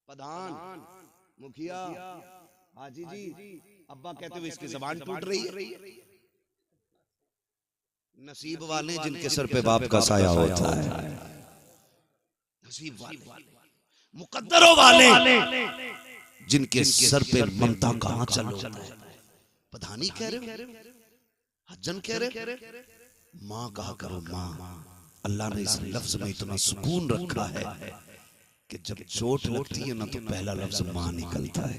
प्रधान मुखिया हाजी जी अब्बा कहते हुए इसकी जबान टूट रही है। नसीब वाले जिनके सर पे बाप का साया होता है, नसीब वाले, मुकद्दरों वाले जिनके सर पे ममता का आंचल होता है। प्रधानी कह रहे, हज्जन कह रहे, माँ कहा करो माँ। अल्लाह ने इस लफ्ज में इतना सुकून रखा है कि जब चोट लगती है ना तो पहला लफ्ज माँ निकलता है।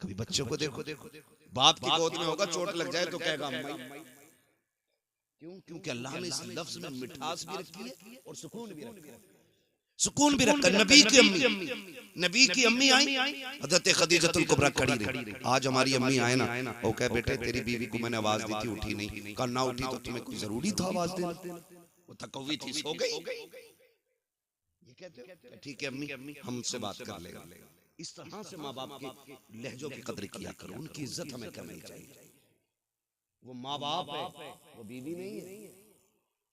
कभी बच्चों को देखो, बाप की गोद में होगा, चोट लग जाए तो कहेगा अम्मा। क्यों? क्योंकि अल्लाह ने इस लफ्ज में मिठास भी रखी है और सुकून भी रखा है। सुकून भी रखा। नबी की अम्मी आई, हजरत खदीजतुल कुबरा खड़ी रही। आज हमारी अम्मी आए ना, वो कहे बेटे तेरी बीवी को मैंने आवाज दी थी, उठी नहीं। कहा ना उठी तो तुम्हें कोई जरूरी था आवाज देना? वो थकवी थी, सो गई। ये कहते हो ठीक है अम्मी, हमसे बात कर लेगा। इस तरह से माँ बाप के लहजों की कदर किया करो, उनकी इज्जत हमें करनी चाहिए। वो माँ बाप है, वो बीवी नहीं है।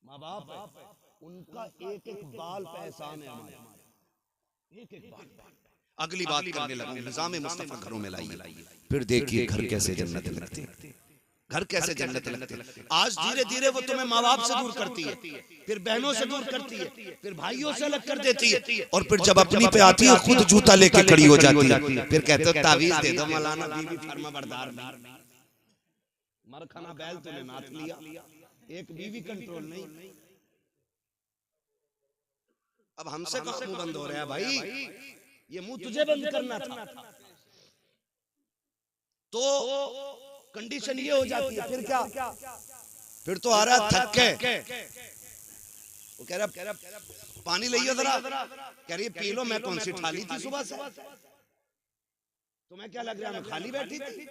माँ बाप है, उनका एक एक बाल पे एहसान है हमारा, एक एक बाल। अगली बात करने लगा, निजाम मुस्तफा घरों में लाइए, फिर देखिए घर कैसे जन्नत लगती है, घर कैसे जन्नत लगती है। आज धीरे धीरे वो तुम्हें माँ बाप से दूर करती है, फिर बहनों से दूर करती है, फिर भाइयों से अलग कर देती है, और फिर जब अपनी पे आती है खुद जूता लेके खड़ी हो जाती है। फिर कहते हो तावीज दे दो मौलाना, बीवी फरमा बरदार नहीं। मरखाना बैल तूने नाथ लिया, एक बीवी कंट्रोल नहीं। अब हमसे कहाँ मुंह बंद हो रहा है भाई? ये मुंह तुझे बंद करना था। तो कंडीशन ये हो जाती है, फिर क्या? फिर तो आ रहा थक के, वो कह रहा पानी ले जरा, कह रही पी लो। मैं कौन सी ठाली थी सुबह से? तुम्हें क्या लग रहा है मैं खाली बैठी थी?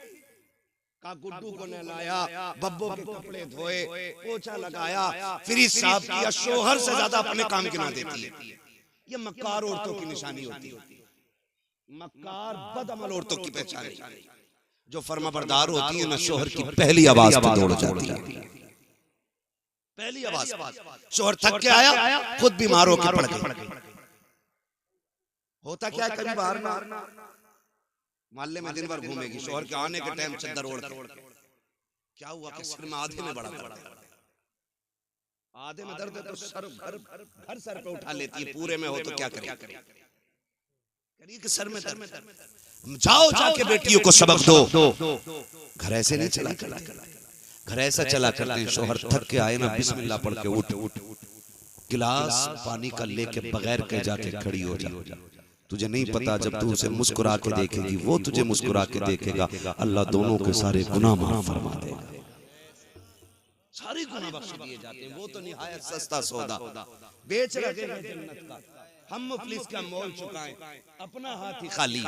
का गुड्डू को नहलाया, बब्बो के कपड़े धोए, पोछा लगाया, फिर इस साहब की शोहर से ज्यादा अपने काम की ना देती है। ये मक्कार औरतों की निशानी होती है। मक्कार बदअमल औरतों की पहचान है। जो फर्माबरदार होती है ना, शोहर की पहली आवाज पे दौड़ जाती है। पहली आवाज। शोहर थक के आया, खुद बीमार होकर पड़ गई। होता क्या है, कभी बाहर ना मोहल्ले में दिन भर घूमेगी, शोहर के आने के टाइम चद्दर ओढ़ के क्या हुआ कि सिर में आधे में बड़ा दर्द है, आधे में दर्द है तो सर घर सर पे उठा लेती है, पूरे में हो तो क्या करें, करिए कि सर में दर्द। जाओ जाके बेटियों को सबक दो। घर ऐसे नहीं चला, घर ऐसा चला करते हैं, शोहर थक के आए ना, बिस्मिल्लाह पढ़ के उठ, गिलास पानी का लेके बगैर के जाके खड़ी हो जा। तुझे नहीं पता जब तू उसे मुस्कुरा के देखेगी, वो तुझे मुस्कुरा के देखेगा, अल्लाह दोनों के सारे गुनाह माफ फरमा देगा, सारे गुनाह बख्श दिए जाते हैं। वो तो निहायत सस्ता सौदा बेच रहे हैं जन्नत का, हम मुफलिस का मोल चुकाएं, अपना हाथ ही खाली,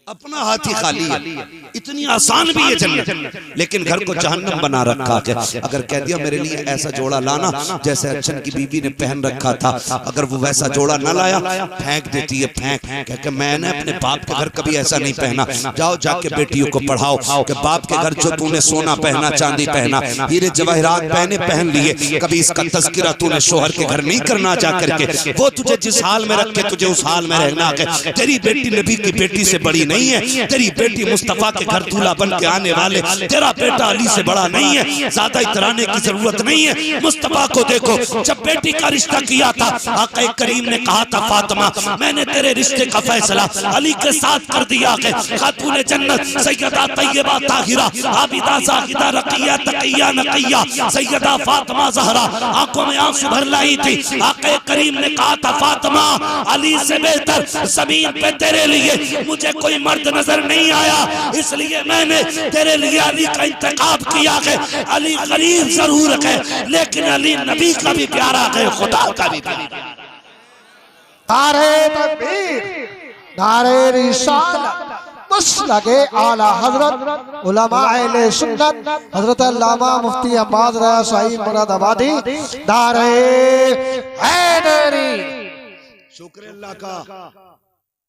अपना हाथ ही खाली है। इतनी आसान भी है जन्नत, लेकिन घर को जहन्नम बना रखा है। अगर कह दिया मेरे लिए ऐसा जोड़ा लाना जैसे अच्छन की बीबी ने पहन रखा था, अगर वो वैसा जोड़ा न लाया फेंक देती है, फेंक कह के मैंने अपने बाप के घर कभी ऐसा नहीं पहना। जाओ जाके बेटियों को पढ़ाओ कि बाप के घर जो तूने सोना पहना, चांदी पहना, हीरे जवाहरात पहन लिए, कभी इसका तज़किरा तूने शोहर के घर नहीं करना जा करके। वो तुझे जिस हाल में रख के तुझे उस हाल में रहना है। तेरी बेटी नबी की बेटी से बड़ी नहीं है, तेरी बेटी मुस्तफा के घर दूल्हा बन के आने वाले, तेरा बेटा अली से बड़ा नहीं है, ज्यादा इतराने की जरूरत नहीं है। मुस्तफा को देखो, जब बेटी का रिश्ता किया था आका करीम ने कहा था फातिमा मैंने तेरे रिश्ते का फैसला अली के साथ कर दिया है। खातून जन्नत सैयदा तैयबा ताहिरा आबिदा जाहिदा रकिया तकिया नकिया सैयदा फातिमा ज़हरा आंखों में आंसू भर लाई थी। आका करीम ने कहा था फातिमा अली से बेहतर ज़मीन पे तेरे लिए मुझे कोई मर्द नजर नहीं आया, इसलिए मैंने तेरे लिए अली का इंतखाब किया है। अली गरीब जरूर है लेकिन अली नबी का भी प्यारा है, खुदा का भी प्यारा। नारे तकबीर, नारे रिसालत, मसलके आला हजरत उलमा अहले सुन्नत हजरत अल्लामा मुफ्ती अब्बास रज़ा साहिब मुरादाबादी, नारे हैदरी। शुक्र अल्लाह का,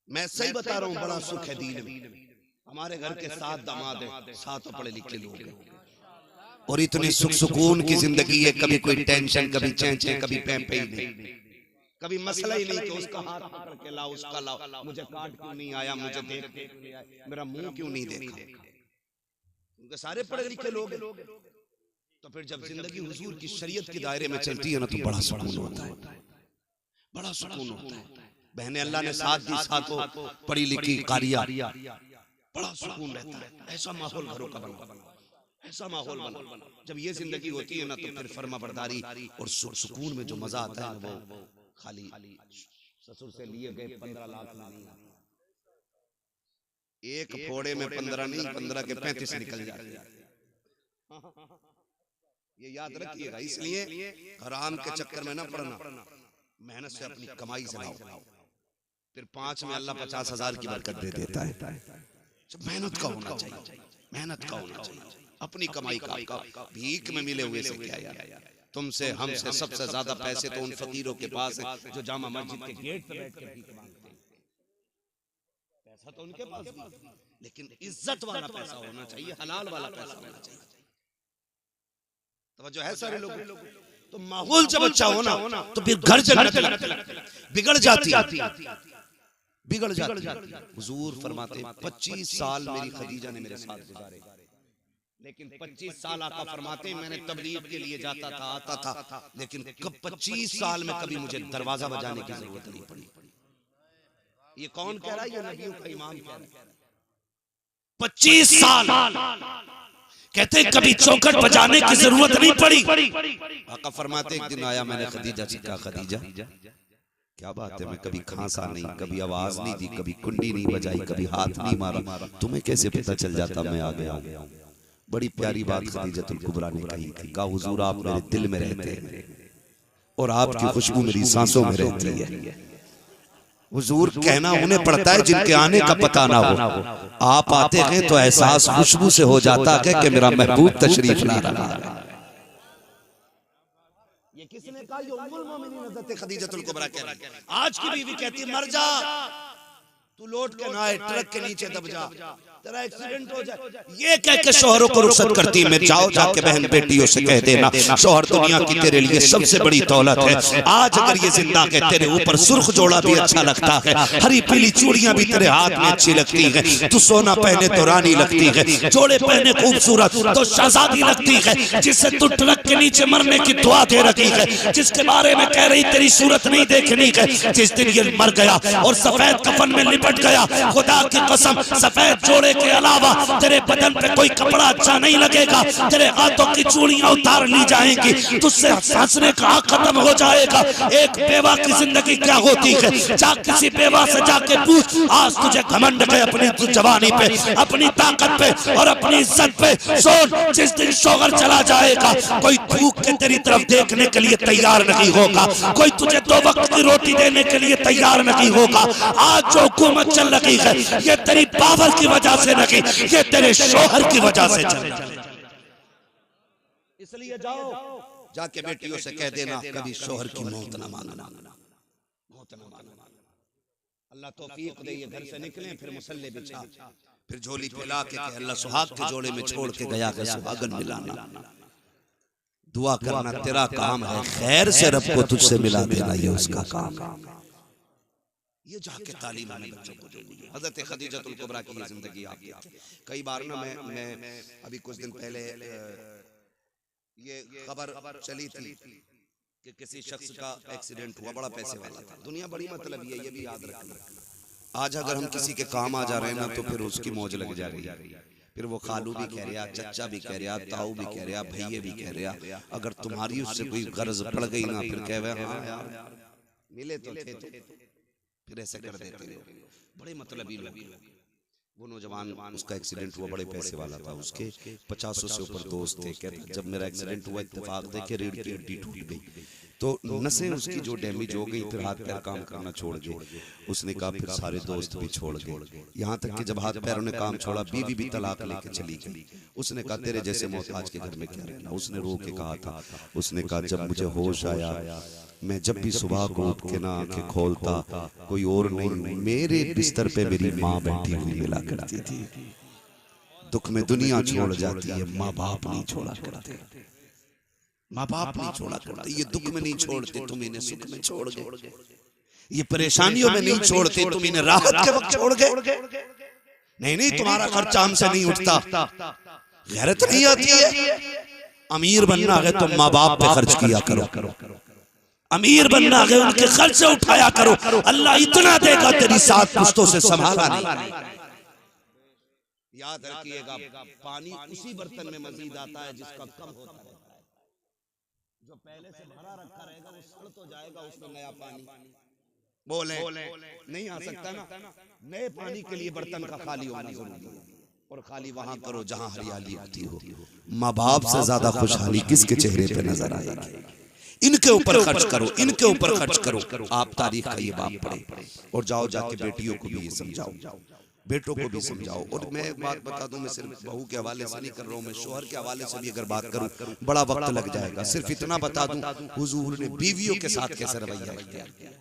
मैं सही बता रहा हूँ, बड़ा सुख है दीन में। हमारे घर के 7 दामाद हैं, 7 पढ़े लिखे लोग हैं, और इतनी सुख सुकून की जिंदगी है। कभी कोई टेंशन, कभी चैं कभी पैं नहीं, कभी मसला ही नहीं कि उसका हाथ पकड़ के लाओ, उसका लाओ, मुझे कार्ड क्यों नहीं आया, मुझे देख नहीं आया, मेरा मुंह क्यों नहीं देखा। उनके सारे पढ़े लिखे लोग हैं। तो फिर जब जिंदगी हुजूर की शरीयत के दायरे में चलती है ना, तो बड़ा सुकून होता है, बड़ा सुकून होता है। बहने अल्लाह ने साथ दी, साथों पढ़ी लिखी कारिया, बड़ा सुकून रहता है। ऐसा माहौल घरों का बना, ऐसा माहौल बना। जब ये जिंदगी होती है ना, तो फिर फर्मा बरदारी और सुकून में जो मजा आता है वो खाली ससुर से लिए गए 15 लाख में नहीं आता। एक फोड़े में 15 नहीं, 15 के 35 निकल जाते हैं। ये याद रखिएगा। इसलिए हराम के चक्कर में ना पड़ना, मेहनत से अपनी कमाई से लाओ। फिर 5 में अल्लाह 50,000 की बरकत दे देता है। मेहनत का होना चाहिए, मेहनत का होना चाहिए, अपनी कमाई का। भीख में मिले हुए से क्या यार, तुमसे हमसे सबसे ज्यादा पैसे तो उन फकीरों के पास है जो जामा मस्जिद के गेट पे बैठ कर भीख मांगते हैं। पैसा तो उनके पास भी, लेकिन इज्जत वाला पैसा होना चाहिए, हलाल वाला पैसा होना चाहिए। तवज्जो है सारे लोग। तो माहौल जब अच्छा होना तो फिर घर जन्नत बिगड़ जाती, बिगड़ जाती। हुजूर फरमाते 25 साल मेरी खदीजा ने मेरे साथ गुजारे, लेकिन 25 साल आका फरमाते मैंने तबलीग के लिए जाता था, आता था, लेकिन 25 साल में कभी मुझे दरवाजा बजाने की जरूरत नहीं पड़ी। ये कौन कह रहा है? ये नबियों का इमाम कह रहा है। 25 साल कहते कभी चौखट बजाने की जरूरत नहीं पड़ी। आका फरमाते एक दिन आया, मैंने खदीजा से कहा खदीजा क्या बात है, मैं कभी खांसा नहीं, कभी आवाज नहीं दी, कभी कुंडी नहीं बजाई, कभी हाथ नहीं मारा, तुम्हें कैसे पता चल जाता मैं आ गया? बड़ी प्यारी बात खदीजतुल कुबरा ने कही थी, कहा हुजूर आप मेरे दिल में रहते हैं और आपकी खुशबू मेरी सांसों में रहती है। हुजूर कहना उन्हें पड़ता है जिनके आने का पता ना हो। आप आते हैं तो एहसास खुशबू से हो जाता है कि मेरा महबूब तशरीफ ला रहा है। ये किसने कहा? ये उम्मुल मोमिनीन हज़रत खदीजतुल कुबरा कह रही है। आज की बीवी कहती है मर जा, तू लौट के ना आए, ट्रक के नीचे दब जा। तेरा एक्सीडेंट हो जाए, ये कह के शोहरों को रुखसत करती है। मैं जाओ जाके बहन बेटियों से कह देना, शोहर दुनिया की तेरे लिए सबसे बड़ी दौलत है। आज अगर ये जिंदा है, तेरे ऊपर सुर्ख जोड़ा भी अच्छा लगता है, हरी पीली चूड़ियां भी तेरे हाथ में अच्छी लगती है, तू सोना पहने तो रानी लगती है, जोड़े पहने खूबसूरत तो शहजादी लगती है, जिससे तू ट्रक के नीचे मरने की दुआ दे रखी है, जिसके बारे में कह रही तेरी सूरत नहीं देखनी है, जिस दिन ये मर गया और सफेद कफन में लिपट गया, खुदा की कसम सफेद जोड़े के अलावा तेरे बदन पे कोई कपड़ा अच्छा नहीं लगेगा, तेरे हाथों की चूड़ियां उतार ली जाएंगी, तुझसे हंसने का हक खत्म हो जाएगा। एक बेवा की जिंदगी क्या होती है, जा किसी बेवा से जाके पूछ, आज तुझे घमंड है अपनी जवानी पे, अपनी ताकत पे और अपनी इज्जत पे। सोन, जिस दिन शोहर चला जाएगा, कोई थूक के तेरी तरफ देखने के लिए तैयार नहीं होगा, कोई तुझे 2 वक्त की रोटी देने के लिए तैयार नहीं होगा। आज जो हुकूमत चल रही है, ये तेरी पावर की वजह से नहीं, ये तेरे शोहर की वजह से चल रही है। इसलिए जाओ जाके बेटियों से कह देना, कभी शोहर की मौत ना मांगना, मौत ना मांगना। अल्लाह तौफीक दे, ये घर से निकले फिर मुसल्ले बिछा, फिर झोली फैला के अल्लाह सुहाग के जोड़े में छोड़ के गया है सुहागन मिलाना। दुआ करना तेरा काम है, खैर से रब को तुझसे मिला देना ये उसका काम। ये जाके तालीम में बच्चों को देनी है। हज़रत खदीजतुल कुबरा की ये जिंदगी आप देखिए। कई बार ना मैं अभी कुछ दिन पहले ये खबर चली थी कि किसी शख्स का एक्सीडेंट हुआ, बड़ा पैसे वाला था, दुनिया बड़ी मतलब ये भी याद रखना। आज अगर हम किसी के काम आ जा रहे हैं ना, तो फिर उसकी मौज लग जा रही है, फिर वो खालू भी कह रहा, चच्चा भी कह रहा, ताऊ भी कह रहा, भैये भी कह रहा। अगर तुम्हारी उससे कोई गर्ज पड़ गई ना, फिर कह रहे हाँ यार मिले तो थे, तो फिर ऐसे कर देते हो। बड़े मतलबी लोग। वो नौजवान, उसका एक्सीडेंट हुआ, बड़े पैसे वाला था, उसके 50 से ऊपर दोस्त थे। कहते जब मेरा एक्सीडेंट हुआ, इत्तेफाक देखे रीढ़ की हड्डी टूट गई, तो नसें उसकी जो डैमेज हो गई, फिर हाथ पैर काम करना छोड़ गए। उसने कहा फिर सारे दोस्त भी छोड़ गए, यहाँ तक कि जब हाथ पैरों ने काम छोड़ा, बीवी भी तलाक लेके चली गई। उसने कहा तेरे जैसे मोहताज के घर में क्या रहना। उसने रो के कहा था, उसने कहा जब मुझे होश आया, मैं जब भी सुबह को उठ के ना आंखें खोलता, कोई और नहीं, मेरे बिस्तर पे मेरी माँ बैठी हुई मिला करती थी। दुख में दुनिया छोड़ जाती है, माँ बाप नहीं छोड़ा करते, माँ बाप नहीं छोड़ा करते। ये दुख में नहीं छोड़ते, तुम इन्हें सुख में छोड़ गए। ये परेशानियों में नहीं छोड़ते, तुम इन्हें राहत के वक्त छोड़ गए। नहीं, तुम्हारा खर्चा हमसे नहीं उठता, गैरत नहीं आती है। अमीर बनना है तो माँ बाप पे खर्च किया करो, अमीर बनना है उनके खर्चे उठाया करो। अल्लाह इतना देगा, तेरी 7 पुश्तों से संभाला नहीं। याद रखिएगा, पानी उसी बर्तन में मजीद आता है जिसका कम होता रहता है। जो पहले से भरा रखा रहेगा वो सड़ तो जाएगा, उसमें नया पानी बोले नहीं आ सकता ना। नए पानी के लिए बर्तन का खाली होना जरूरी है, और खाली वहां करो जहां हरियाली होती हो। माँ बाप से ज्यादा खुशहाली किसके चेहरे पे नजर आएगी? इनके ऊपर खर्च करो, इनके ऊपर खर्च करो। आप तारीख का ये बाप पढ़े और जाओ जाके बेटियों को भी ये समझाओ, बेटों को भी समझाओ। और मैं एक बात बता दूं, मैं सिर्फ बहू के हवाले से नहीं कर रहा हूं, मैं शोहर के हवाले से भी अगर बात करूं बड़ा वक्त लग जाएगा। सिर्फ इतना बता दूं, हुजूर ने बीवियों के साथ कैसे रवैया इख्तियार किया।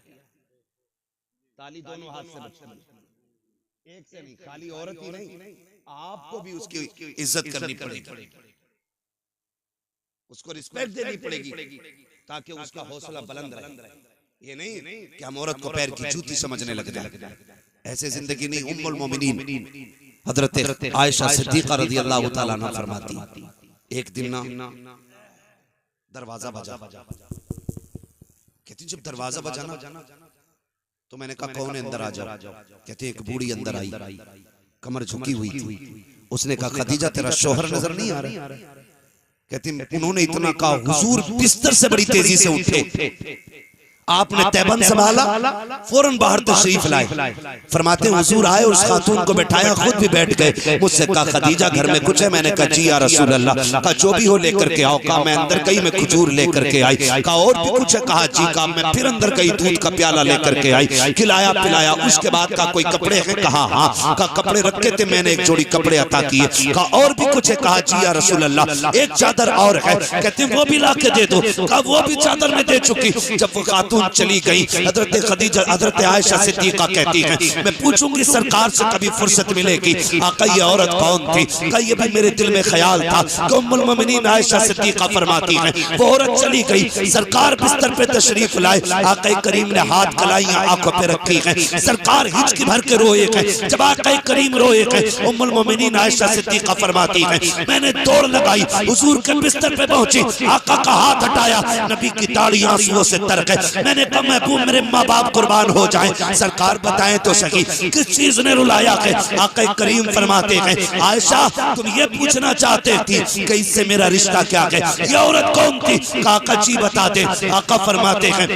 ताली दोनों हाथ से बजती है, एक से नहीं, खाली औरत ही नहीं, आपको भी उसकी इज्जत करनी पड़ेगी, उसको रिस्पेक्ट देनी पड़ेगी, ताकि उसका हौसला बुलंद रहे। ये नहीं कि हम औरत को पैर की जूती समझने लग जाए, ऐसे जिंदगी नहीं। उम्मुल मोमिनीन हजरत आयशा सिद्दीका रज़ियल्लाहु ताला अन्हा फरमाती, एक दिन ना दरवाजा बजा, कहती जब दरवाजा बजा ना तो मैंने कहा कौन है, अंदर आ जाओ। कहते एक बूढ़ी अंदर आई, कमर झुकी हुई थी। उसने कहा खदीजा तेरा शौहर नजर नहीं आ रहा। कहती उन्होंने इतना कहा, हुजूर बिस्तर से बड़ी तेजी से उठे, आपने तैबन संभाला, फौरन बाहर तशरीफ लाए। फरमाते हुजूर आए, उस खातून को बैठाया, खुद भी बैठ गए। मुझसे कहा खदीजा घर में कुछ है? मैंने कहा जी या रसूल अल्लाह। कहा जो भी हो लेकर के आओ। कहा मैं अंदर गई, मैं खजूर लेकर के आई। कहा और भी कुछ है? कहा जी। कहा मैं फिर अंदर गई, दूध का प्याला लेकर के आई, खिलाया पिलाया। उसके बाद कहा कोई कपड़े हैं? कहा हाँ। कहा कपड़े रखे थे, मैंने एक जोड़ी कपड़े अता किए। कहा और भी कुछ है? कहा जी या रसूल अल्लाह एक चादर और है। कहते वो भी ला के दे दो। कहा वो भी चादर में दे चुकी। जब वो खातून चली गई। हजरत खदीजा, हजरत आयशा सिद्दीका कहती हैं, मैं पूछूंगी सरकार से कभी फुर्सत मिलेगी, आका ये औरत कौन थी? कहा ये भी मेरे दिल में ख्याल था कि उम्मुल मोमिनीन आयशा सिद्दीका फरमाती हैं, वो औरत चली गई, सरकार बिस्तर पे तशरीफ लाए, आका करीम ने हाथ कलाइयां आंखों पे रखी हैं, सरकार हिचकी भर के रोए हैं। जब आका करीम रोए हैं, उम्मुल मोमिनीन आयशा सिद्दीका फरमाती हैं, मैंने दौड़ लगाई, हुजूर के बिस्तर पे पहुंची, आका का हाथ हटाया, नबी की दाढ़ी आंसुओं से तर गई। मैंने कहा महबूब मेरे माँ बाप कुर्बान हो जाएं, सरकार बताएं तो सही किस चीज ने रुलाया है? आका करीम फरमाते हैं, आयशा तुम ये पूछना चाहते थी कि इससे मेरा रिश्ता क्या है? ये औरत कौन थी? आका जी बता दे। आका फरमाते हैं,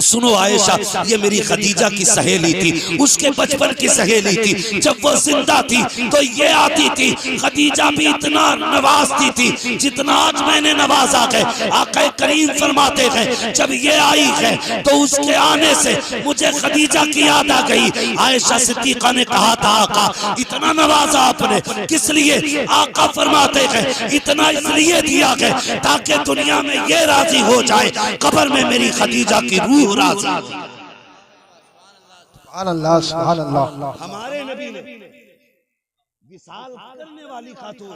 सुनो आयशा, ये मेरी खदीजा की सहेली थी, उसके बचपन की सहेली थी। जब वो जिंदा थी तो ये आती थी, खदीजा भी इतना नवाजती थी जितना आज मैंने नवाजा है। आका करीम फरमाते हैं, जब ये आई है तो उसके आने से मुझे खदीजा की याद आ गई। आयशा सिद्दीका ने कहा था, आका इतना नवाजा आपने किस लिए? आका फरमाते हैं, इतना इसलिए दिया है ताकि दुनिया में ये राजी हो जाए, कब्र में मेरी खदीजा की रूह राजी हो। सुभान अल्लाह, सुभान अल्लाह। हमारे नबी ने विसाल करने वाली खातून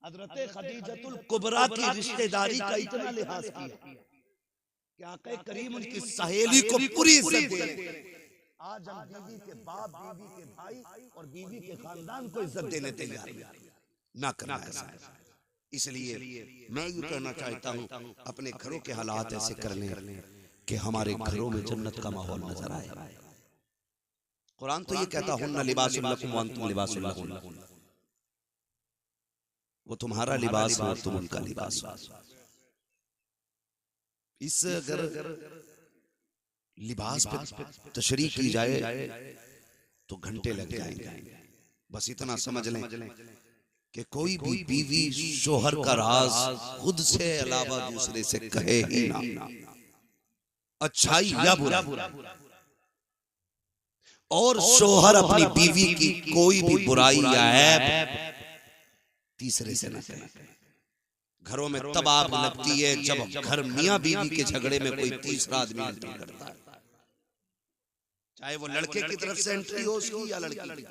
हजरत खदीजतुल कुबरा की रिश्तेदारी का इतना लिहाज किया कि आका करीम उनकी सहेली को पूरी इज्जत दे। आज हम बीवी के बाप, बीवी के भाई और बीवी के खानदान को इज्जत देने तैयार ना करना ऐसा। इसलिए मैं यूं कहना चाहता हूं, अपने घरों के हालात ऐसे कर लें कि हमारे घरों में जन्नत का माहौल नजर आए। कुरान तो ये कहता हुन्ना लिबासुल लकुम व अंतुम लिबासुल लहुन, वो तुम्हारा लिबास हो, तुम उनका लिबास हो। इस अगर लिबास पे तशरीह की जाए तो घंटे लग जाएंगे। बस इतना समझ लें कि कोई भी बीवी शोहर का राज खुद से अलावा दूसरे से कहे ही ना, अच्छाई या बुरा, और शोहर अपनी बीवी की कोई भी बुराई या ऐब तीसरे से न कहे। घरों में तब आग लगती है जब घर मियां बीवी के झगड़े में कोई तीसरा आदमी एंट्री करता है, चाहे वो लड़के की तरफ से एंट्री हो उसकी या लड़की की,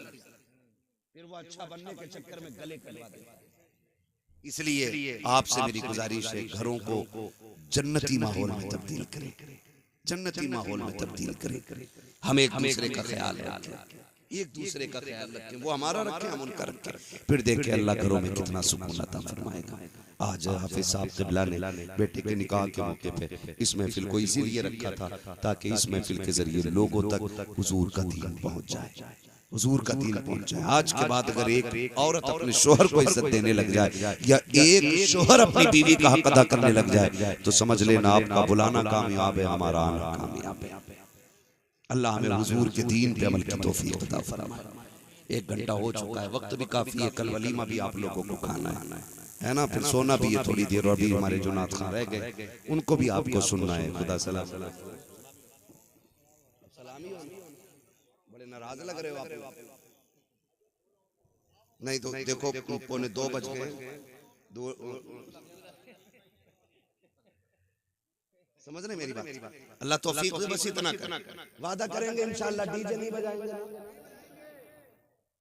फिर वो अच्छा बनने के चक्कर में गले कटवा देता है। इसलिए आपसे मेरी गुजारिश है, घरों को जन्नती माहौल में तब्दील करें, जन्नती माहौल में तब्दील करें। हम एक दूसरे का ख्याल रखें, एक दूसरे का ख्याल रखें, वो हमारा रखें, हम उनका रखें, फिर देखें अल्लाह घरों में कितना सुकून अता फरमाएगा। आज हाफिज साहब क़िबला ने बेटे के निकाह के मौके पे इस महफिल को इसीलिए रखा था ताकि इस महफिल के जरिए लोगों तक हुजूर का दीन पहुंच जाए, हुजूर का दीन पहुंच जाए। आज के बाद अगर एक औरत अपने शोहर को इज्जत देने लग जाए या एक शोहर अपनी बीवी का हक अदा करने लग जाए तो समझ लेना आपका बुलाना कामयाब है, हमारा आना कामयाब है। अल्लाह हमें हुजूर के दीन पे अमल की तौफीक अता फरमाए। 1 घंटा हो चुका है, वक्त भी काफी है, कल वलीमा भी आप लोगों को खाना है ना, फिर सोना भी है थोड़ी देर, और भी हमारे जो नात खां रह गए उनको भी आपको सुनना है। खुदा सलाम। बड़े नाराज लग रहे हो आप। नहीं तो देखो 1:45 बज गए, समझ रहे मेरी बात? अल्लाह तौफीक दे, बस इतना कर। वादा करेंगे इंशाअल्लाह डीजे नहीं बजाएंगे।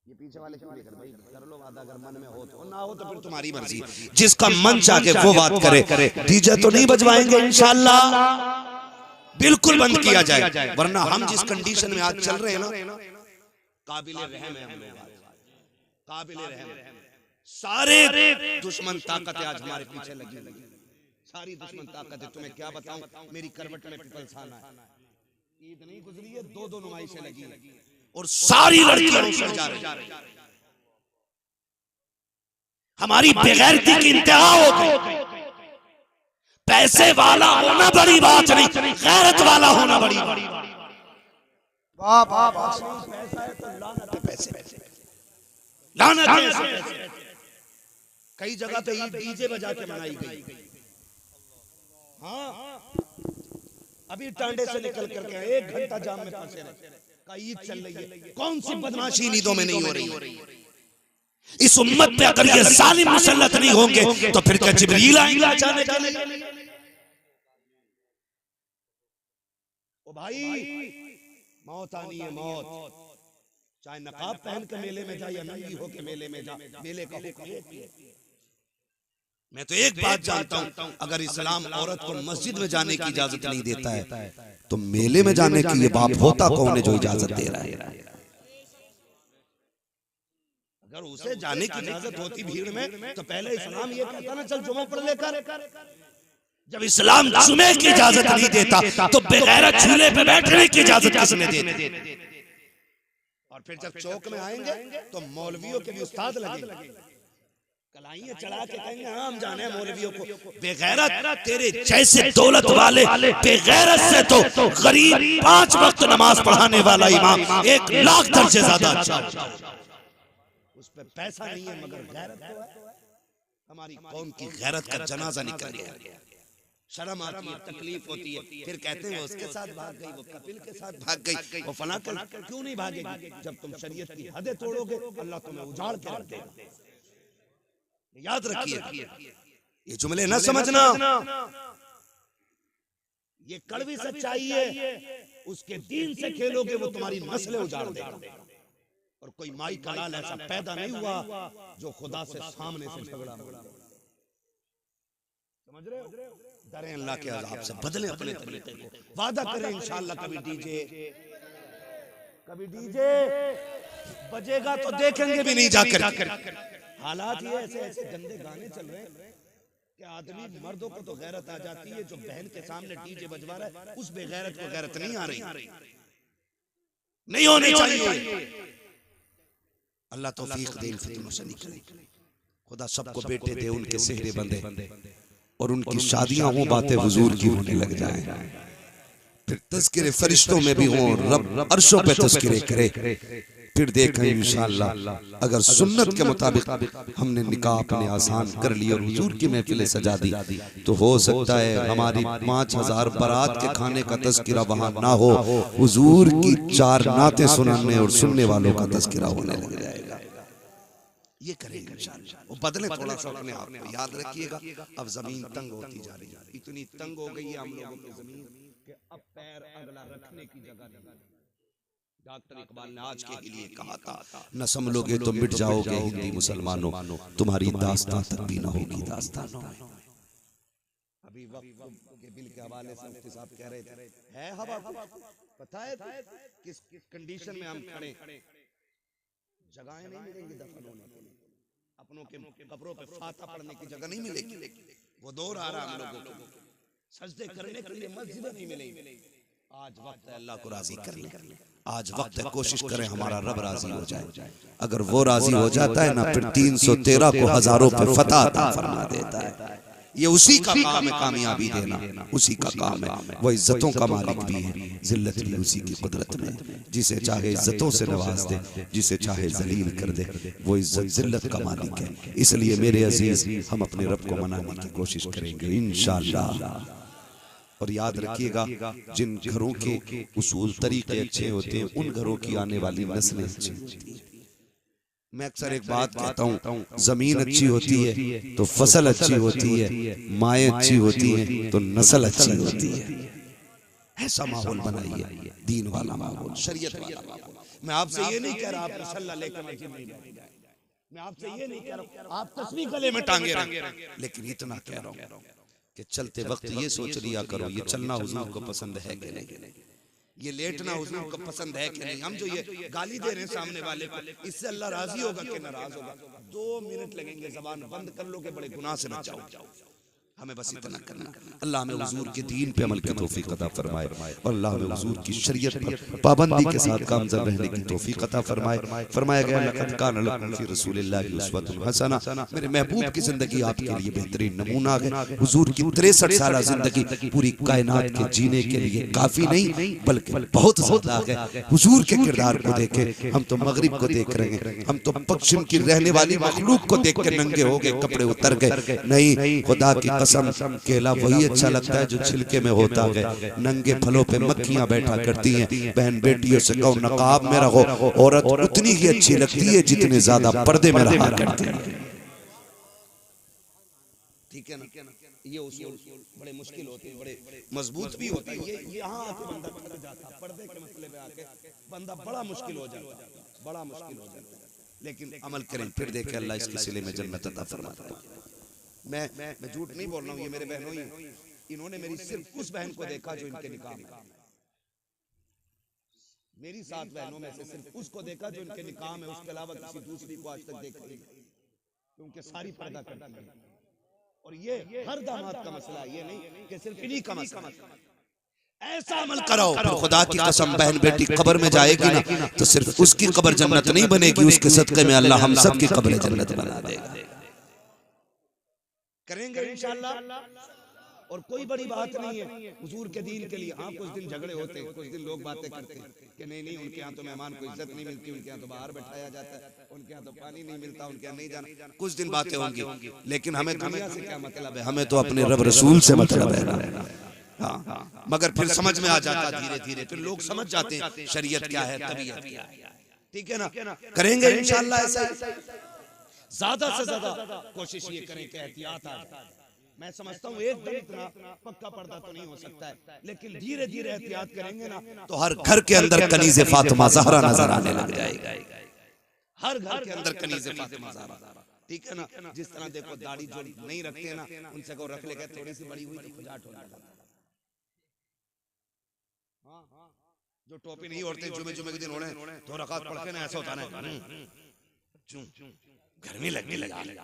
ये पीछे वाले क्यों लेकर भाई, कर लो वादा, अगर मन में हो तो, ना हो तो फिर तुम्हारी मर्जी, जिसका मन चाहे वो बात करे। डीजे तो नहीं बजवाएंगे इंशाअल्लाह, बिल्कुल बंद किया जाए, वरना हम जिस कंडीशन में आज चल रहे हैं ना, काबिल रहम है हम लोग, काबिल रहम। सारे दुश्मन ताकतें आज हमारे पीछे लगी, सारी दुश्मन ताकतें। तुम्हें क्या बताऊं, मेरी करवट में पिपलसाना है, ईद नहीं गुजरी है, 2 नुमाइशें लगी और सारी लड़कियां उसमें जा रही। हमारी बेगैरती की इंतहा हो गई। पैसे वाला होना बड़ी बात नहीं, गैरत वाला होना बड़ी बात। वाह वाह वाह। पैसा है तो लानत है, पैसे लानत है। कई जगह पे ईद डीजे बजा के मनाई गई। हाँ, अभी टांडे से निकल करके 1 घंटा जाम में फंसे रहे, का ईद चल रही है। कौन सी बदमाशी ईदों में नहीं हो रही? इस उम्मत पे अगर ये जालिम मुसल्लत नहीं होंगे तो फिर क्या जिब्रील आएंगे बचाने के लिए? भाई मौत आनी है, मौत। चाहे नकाब पहन के मेले में जा या नंगी होके मेले में जा, मेले का हुक्म एक ही है। मैं तो एक बात जानता हूं, अगर इस्लाम औरत को मस्जिद में जाने की इजाजत नहीं देता है तो मेले में जाने की ये बाप होता कौन है जो इजाजत दे रहा है? अगर उसे जाने की इजाजत होती भीड़ में तो पहले इस्लाम ये कहता ना चल जुमा पढ़ लेकर। जब इस्लाम जुमे की इजाजत नहीं देता तो बेगैरत झूले पे बैठने की इजाजत किसने दी? और फिर जब चौक में आएंगे तो मौलवियों के भी उस्ताद लगेंगे, कलाइयां चढ़ा के कहेंगे हम जाने मौलवियों को। बेगैरत तेरे जैसे दौलत वाले बेगैरत से तो गरीब 5 वक्त नमाज पढ़ाने वाला इमाम 1 लाख दर्जे ज्यादा अच्छा। उस पे पैसा नहीं है मगर गैरत तो है। हमारी कौम की गैरत का जनाजा निकल गया। शर्म आती है, तकलीफ होती है, फिर कहते हैं वो उसके साथ भाग गई, वो कपिल के साथ भाग गई, वो फलां क्यों नहीं भागेगी? जब तुम शरीयत की हदें तोड़ोगे अल्लाह तुम्हें उजाड़ के रख देगा। याद रखिए, ये जुमले न समझना, ये कड़वी सच्चाई है। उसके दीन से खेलोगे वो तुम्हारी नस्लें उजाड़ देगा। और कोई माई का लाल ऐसा पैदा नहीं हुआ जो खुदा से सामने से झगड़ा। समझ रहे हो? डरें अल्लाह के अज़ाब से, बदलें अपने तरीके को, वादा करें इंशाअल्लाह कभी डीजे बजेगा तो देखेंगे भी नहीं जाकर। हालात ये ऐसे गंदे गाने चल रहे हैं कि आदमी मर्दों को तो गैरत आ जाती है, जो बहन के सामने डीजे बजवा रहा है उस बेगैरत को गैरत नहीं आ रही, नहीं होनी चाहिए। अल्लाह तौफीक दे, फित्नों से निकले। खुदा सबको बेटे दे, उनके सेहरे बंदे और उनकी शादियां हो, बातें हुजूर की होने लग जाए, फिर तज़किरे फरिश्तों में भी हों, रब अर्शों पे तज़किरे करे। फिर देखें इंशाअल्लाह अगर सुन्नत के मुताबिक हमने निकाह अपने आसान कर लिया और हुजूर की महफिलें सजा दी तो हो सकता है हमारी 5000 बारात के खाने का तज़किरा वहां ना हो, हुजूर की 4 नातें सुनाने और सुनने वालों का तज़किरा होने लग जाएगा। ये करेंगे इंशाअल्लाह। वो बदले थोड़ा सा अपने आप को। याद रखिएगा अब जमीन तंग होती जा रही है, इतनी तंग हो गई है हम लोगों की जमीन कि अब पैर अगला रखने की जगह नहीं। डॉक्टर इकबाल ने आज के लिए कहा था, न संभलोगे तो मिट जाओगे हिंदी मुसलमानों, तुम्हारी दास्तां तक भी न होगी दास्तानों। अभी वक्त के बिल के हवाले से मुफ्ती साहब कह रहे थे, है हवा पता है किस कंडीशन में हम खड़े, जगहें नहीं मिलेंगी दफन होने के लिए, अपनों के कब्रों पे फातिहा पढ़ने की जगह नहीं मिलेगी। वो दौर आ रहा हम लोगों को, सजदे करने के लिए मस्जिद नहीं मिलेगी। आज वक्त है अल्लाह को राजी कर ले, आज वक्त है कोशिश करें हमारा रब राजी हो जाए। अगर वो राजी हो जाता है ना, फिर 313 को हजारों पे फतह अता फरमा देता है। ये उसी का काम है, कामयाबी देना उसी का काम है। वो इज्जतों का मालिक भी है, जिल्लत भी उसी की कुदरत में। जिसे चाहे इज्जतों से नवाज दे, जिसे चाहे जलील कर दे, वो इज्जत जिल्लत का मालिक है। इसलिए मेरे अजीज हम अपने रब को मनाने की कोशिश करेंगे इंशाअल्लाह। और याद रखिएगा जिन घरों के उसूल तरीके अच्छे होते हैं उन घरों की आने वाली नस्लें अच्छी होती हैं। मैं अक्सर एक बात कहता हूँ, जमीन अच्छी होती है तो फसल अच्छी होती है, माएँ अच्छी होती हैं तो नस्ल अच्छी होती है। ऐसा माहौल बनाइए, दीन वाला माहौल, शरीयत वाला माहौल। मैं आपसे ये नहीं कह रहा आप मुसल्ला लेकर मस्जिद नहीं जाए, मैं आपसे ये नहीं कह रहा आप तस्बीह गले में टांगे रखें, लेकिन इतना कह रहा हूँ कि चलते वक्त ये सोच लिया करो ये चलना हुजूर को पसंद है कि नहीं, ये लेटना हुजूर को पसंद है कि नहीं। हम जो ये गाली दे रहे हैं सामने वाले को, इससे अल्लाह राजी होगा कि नाराज होगा? 2 मिनट लगेंगे, जबान बंद कर लोगे, बड़े गुनाह से बच जाओ। हमें बस इतना करना, अल्लाह हमें हुजूर के दीन पे अमल की तौफीक अता फरमाए और अल्लाह हमें हुजूर की शरीयत पर पाबंदी के साथ कामयाब रहने की तौफीक अता फरमाए। फरमाया गया लक़द कान लकुम फ़ी रसूलिल्लाहि उस्वतुन हसना, मेरे महबूब की जिंदगी आपके लिए बेहतरीन नमूना है। हुजूर की 63 साल जिंदगी पूरी कायनात के जीने के लिए काफी नहीं बल्कि बहुत ज्यादा है। हुजूर के किरदार को देखे, हम तो मगरिब को देख रहे हैं, हम तो पश्चिम की रहने वाली मखलूक को देख के नंगे हो गए, कपड़े उतर गए। नहीं, खुदा की कसम केला वही अच्छा लगता है जो छिलके में होता है। नंगे फलों पे मक्खियां बैठा करती हैं। बहन बेटियों से कहो नकाब में रहो, औरत उतनी ही अच्छी लगती है जितने ज्यादा पर्दे में रहा करते हैं। ठीक है ना, ये उसूल बड़े मुश्किल होते हैं, बड़े मजबूत भी होता है। ये यहाँ आके बंदा टूट जाता, पर्दे के मसले पे आके बंदा बड़ा मुश्किल हो जाता, बड़ा मुश्किल हो जाता है। लेकिन अमल करें, फिर देखें अल्लाह इसके सिले में जन्नत अता फरमाता है। मैं झूठ नहीं बोल रहा हूँ, ये मेरे बहनों ही, इन्होंने मेरी सिर्फ उस बहन को देखा जो इनके निकाह में, मेरी 7 बहनों में से सिर्फ उसको देखा जो इनके निकाह में, उसके अलावा किसी दूसरी को आज तक देखा नहीं, क्योंकि सारी पर्दा करती है। और ये हर दामाद का मसला है, ये नहीं कि सिर्फ इन्हीं का मसला। ऐसा अमल करो, फिर खुदा की कसम बहन बेटी कब्र में जाएगी ना तो सिर्फ उसकी कब्र जन्नत नहीं बनेगी, उसके सदके में अल्लाह हम सब की कब्र जन्नत बना देगा। करेंगे इंशाअल्लाह। और कोई बड़ी बात नहीं है हुजूर के दीन के लिए। हाँ, कुछ दिन झगड़े होते हैं, कुछ दिन लोग बातें करते हैं कि नहीं उनके यहाँ तो मेहमान को इज्जत नहीं मिलती, उनके यहाँ तो बाहर बैठाया जाता है, उनके यहाँ तो पानी नहीं मिलता, उनके यहाँ नहीं जाना, कुछ दिन बातें होंगी। लेकिन हमें दुनिया से क्या मतलब है, हमें तो अपने रब रसूल से मतलब है। हाँ, मगर फिर समझ में आ जाता धीरे धीरे, फिर लोग समझ जाते हैं शरीयत क्या है, तबीयत क्या है। ठीक है ना, करेंगे इंशाअल्लाह ऐसा। ज्यादा से ज्यादा कोशिश ये करें कि एहतियात आए। मैं समझता हूँ एकदम इतना पक्का पर्दा तो नहीं हो सकता है, लेकिन धीरे धीरे एहतियात करेंगे ना तो हर घर के अंदर कनीज़े फातिमा ज़हरा नजर आने लग जाएगा। हर घर के अंदर कनीज़े फातिमा ज़हरा। ठीक है ना, जिस तरह देखो दाढ़ी जो नहीं रखते ना, उनसे को रख लेगा, थोड़ी सी बड़ी हुई तो खुजाट हो जाता। जो टोपी नहीं ओढ़ते, जुमे के दिन ओढ़े तो रकात पढ़ के ना ऐसा होता है, गर्मी लगने लगी।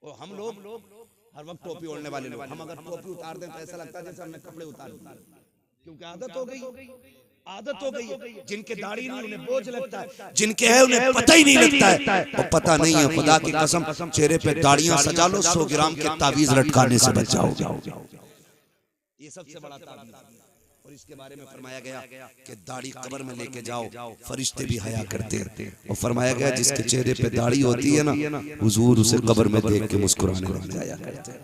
और हम लोग हर वक्त टोपी ओढ़ने वाले लोग, हम अगर टोपी उतार दें तो ऐसा लगता है जैसे हमने कपड़े उतार दिए, क्योंकि आदत हो गई। जिनके दाढ़ी नहीं उन्हें बोझ लगता है, जिनके है उन्हें पता ही नहीं लगता है। और पता नहीं है, खुदा की कसम चेहरे पे दाढ़ियां सजा लो, 100 ग्राम के तावीज लटकाने से बच जाओगे। ये सबसे बड़ा तावीज। और इसके बारे में फरमाया गया कि दाढ़ी कब्र में लेके जाओ, फरिश्ते भी हया करते हैं। और फरमाया गया जिसके चेहरे पे दाढ़ी होती है ना, हुजूर उसे कब्र में देख के मुस्कुराने लग जाया करते हैं।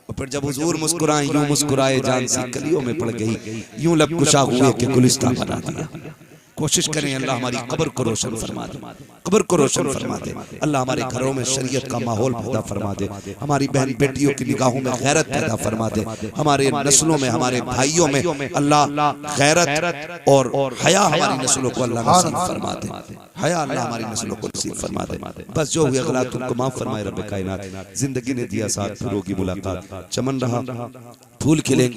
और फिर जब हुजूर मुस्कुराए, यूं मुस्कुराए जान सी कलियों में पड़ गई, यूं लब कुशा हुए कि गुलिस्तान बना दिया। कोशिश करें अल्लाह हमारी कब्र को रोशन फरमा दे, कब्र को रोशन फरमा दे। अल्लाह हमारे घरों में शरीयत का माहौल पैदा फरमा दे, हमारी बहन बेटियों की निगाहों में गैरत पैदा फरमा दे, हमारे नस्लों में, हमारे भाइयों में अल्लाह गैरत और हया हमारी नस्लों को अल्लाह नसीब फरमा दे, हया अल्लाह हमारी नस्लों को नसीब फरमा दे। बस जो हुए गलत तुमको माफ फरमाए रब कायनात। जिंदगी ने दिया साथ, फिर होगी मुलाकात, चमन रहा फूल खिलेंगे।